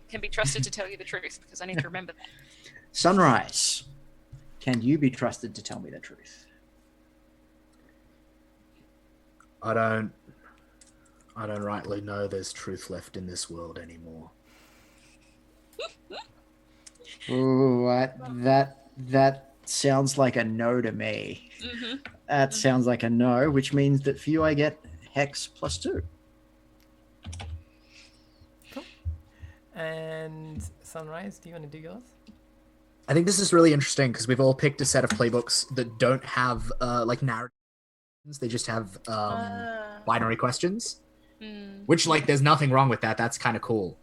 can be trusted to tell you the truth because I need to remember that. Sunrise. Can you be trusted to tell me the truth? I don't rightly know there's truth left in this world anymore. Ooh, that sounds like a no to me. Mm-hmm. That sounds like a no, which means that for you I get hex +2. Cool. And Sunrise, do you want to do yours? I think this is really interesting because we've all picked a set of playbooks that don't have like narratives. They just have binary questions, which like there's nothing wrong with that. That's kind of cool.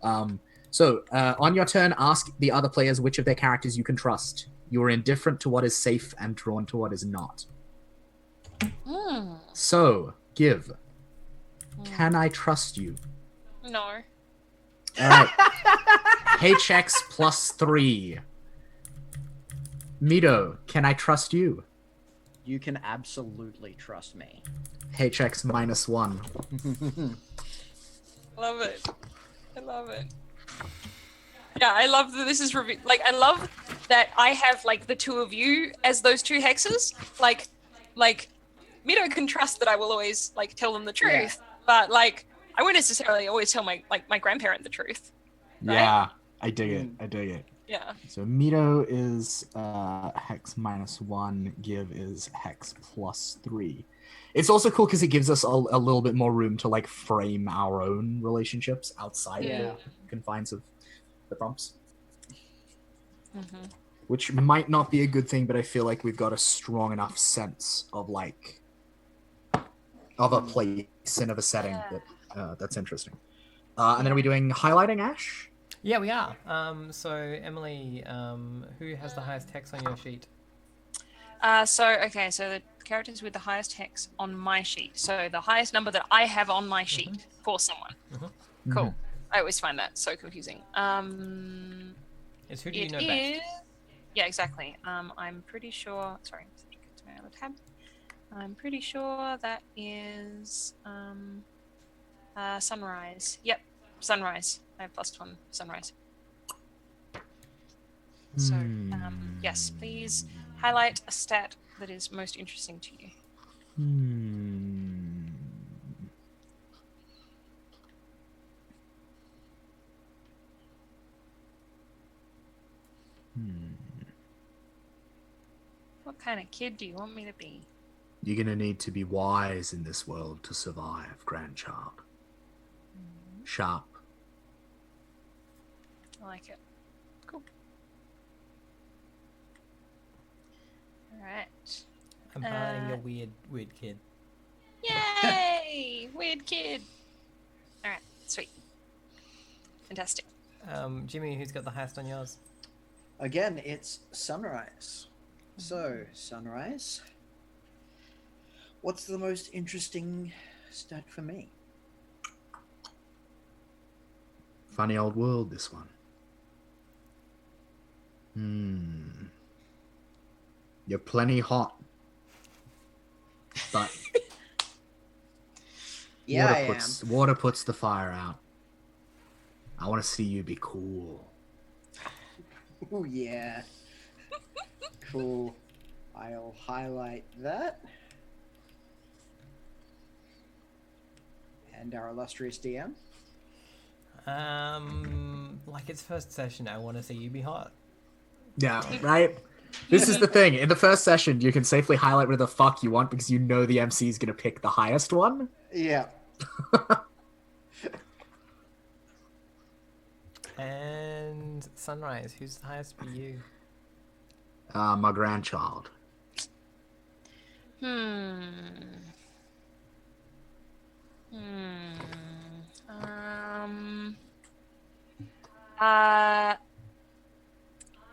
So on your turn, ask the other players which of their characters you can trust. You are indifferent to what is safe and drawn to what is not. So, Give. Can I trust you? No. All right. HX +3. Mido, can I trust you? You can absolutely trust me. HX -1. Love it. I love it. Yeah, I love that this is like I love that I have like the two of you as those two hexes. Like Mito can trust that I will always like tell them the truth, but like I won't necessarily always tell my grandparent the truth. Right? Yeah, I dig it. I dig it. Yeah. So Mito is hex -1, Give is hex +3. It's also cool because it gives us a little bit more room to like frame our own relationships outside of the confines of the prompts. Mm-hmm. Which might not be a good thing, but I feel like we've got a strong enough sense of like of a place and of a setting that that's interesting. And then are we doing highlighting, Ash? Yeah, we are. So Emily, who has the highest hex on your sheet? So the characters with the highest hex on my sheet. So the highest number that I have on my sheet for someone. Cool. I always find that so confusing. It's who do you know best? Yeah, exactly. I'm pretty sure. Sorry, let me go to my other tab. I'm pretty sure that is Sunrise. Yep, Sunrise. I have +1 Sunrise. So yes, please highlight a stat that is most interesting to you. What kind of kid do you want me to be? You're gonna need to be wise in this world to survive, grandchild. Sharp. I like it. Cool. All right. I'm highlighting your weird kid. Yay! Weird kid. All right. Sweet. Fantastic. Jimmy, who's got the highest on yours? Again, it's Sunrise. So, Sunrise. What's the most interesting stat for me? Funny old world, this one. You're plenty hot. But Yeah, water puts the fire out. I want to see you be cool. Oh, yeah. Cool. I'll highlight that. And our illustrious DM. Like it's first session, I want to see you be hot. Yeah, right? This is the thing. In the first session, you can safely highlight whatever the fuck you want because you know the MC is going to pick the highest one. Yeah. And Sunrise, who's the highest for you? My grandchild.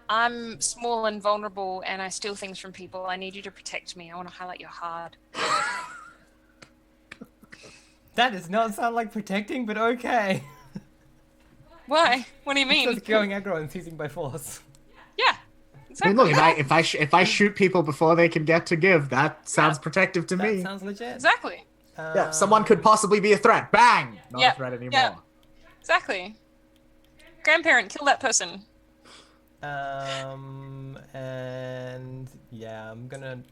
I'm small and vulnerable and I steal things from people. I need you to protect me. I want to highlight your heart. That does not sound like protecting, but okay. Why? What do you mean? It's just going aggro and seizing by force. Yeah. I mean, Exactly. look, if I shoot people before they can get to give, that sounds protective to That me. sounds legit. Exactly. Yeah, someone could possibly be a threat. Bang! Not Yep, a threat anymore. yep. Exactly. Grandparent, kill that person. And yeah, I'm gonna.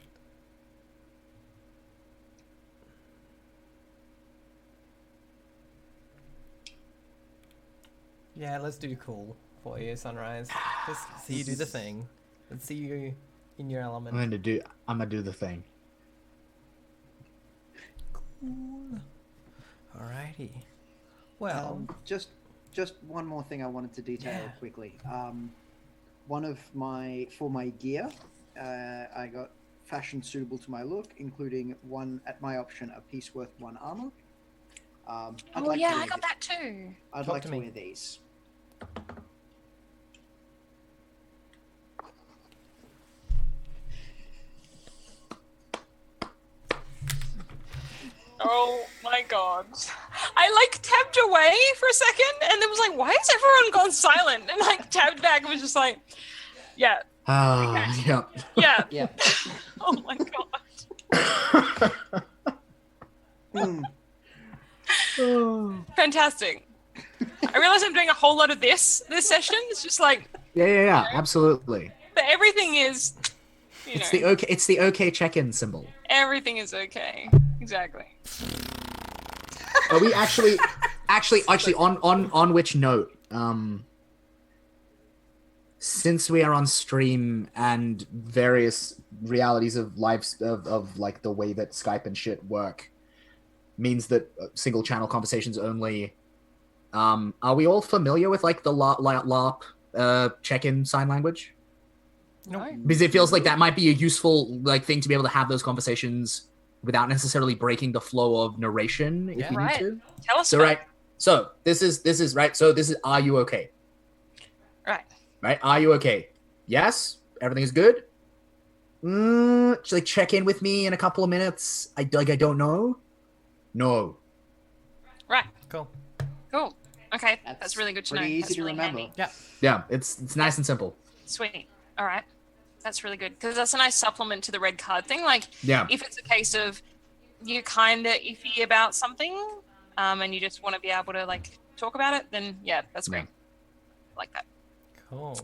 Yeah, let's do cool for you, Sunrise. Just see you do the thing. Let's see you in your element. I'm gonna do the thing. Cool. Alrighty. Well, Just one more thing I wanted to detail quickly. One of my gear, I got fashion suitable to my look, including one at my option, a piece worth 1 armor. I got that too. I'd Talk like to to me. wear these. Oh my god. I like tabbed away for a second and then was like, why has everyone gone silent? And like tabbed back and was just like, yeah, Yep. yeah. Yeah. Oh my god. Fantastic. I realize I'm doing a whole lot of this session. It's just like, Yeah, absolutely. But everything is, you know, It's the okay check-in symbol. everything is okay. Exactly. Are we actually on which note? Since we are on stream and various realities of lives of like the way that Skype and shit work means that single channel conversations only. Are we all familiar with like the LARP check-in sign language? No. Because it feels like that might be a useful like thing to be able to have those conversations without necessarily breaking the flow of narration if Yeah. you need Right. to. Tell us. So about right. So this is right. So this is are you okay? Right. Right? Are you okay? Yes? Everything is good? Just like check in with me in a couple of minutes. I don't know. No. Right. Cool. Cool. Okay. That's really good to know. Pretty easy That's to really remember. handy. Yeah. Yeah, it's nice and simple. Sweet. All right. That's really good because that's a nice supplement to the red card thing. Like, Yeah. if it's a case of you're kind of iffy about something, and you just want to be able to like talk about it, then yeah, that's great. I like that. Cool.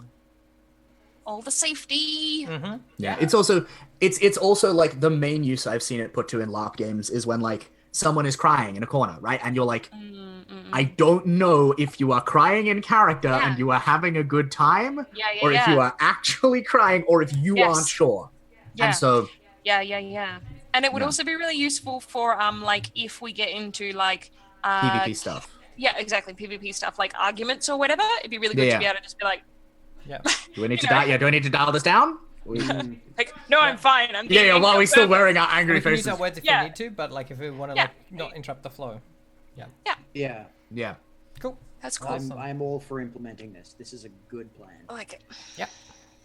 All the safety. Mm-hmm. Yeah. It's also like the main use I've seen it put to in LARP games is when like someone is crying in a corner, right? And you're like, I don't know if you are crying in character Yeah. and you are having a good time, Yeah, yeah, or if yeah. you are actually crying, or if you Yes. aren't sure. Yeah. And so Yeah. And it would Yeah. also be really useful for like if we get into like PvP stuff. Yeah, exactly. PvP stuff like arguments or whatever. It'd be really good Yeah. to be able to just be like, Yeah. Do I need to You know? dial? Yeah, do I need to dial this down? like, no, I'm fine. I'm Yeah, being while we're still perfect. wearing our And angry we can use faces. our words if Yeah. we need to, but like if we want to Yeah. like not interrupt the flow. Yeah, Yeah. Cool. That's cool. Awesome. I'm all for implementing this. This is a good plan. I like it. Yep.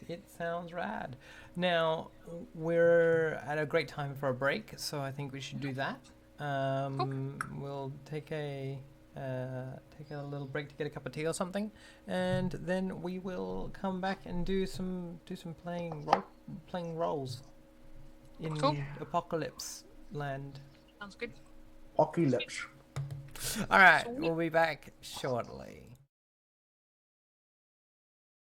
It sounds rad. Now we're at a great time for a break, so I think we should do that. We'll take a little break to get a cup of tea or something, and then we will come back and do some playing roles in Cool. Apocalypse Land. Sounds good. Apocalypse. All right, we'll be back shortly.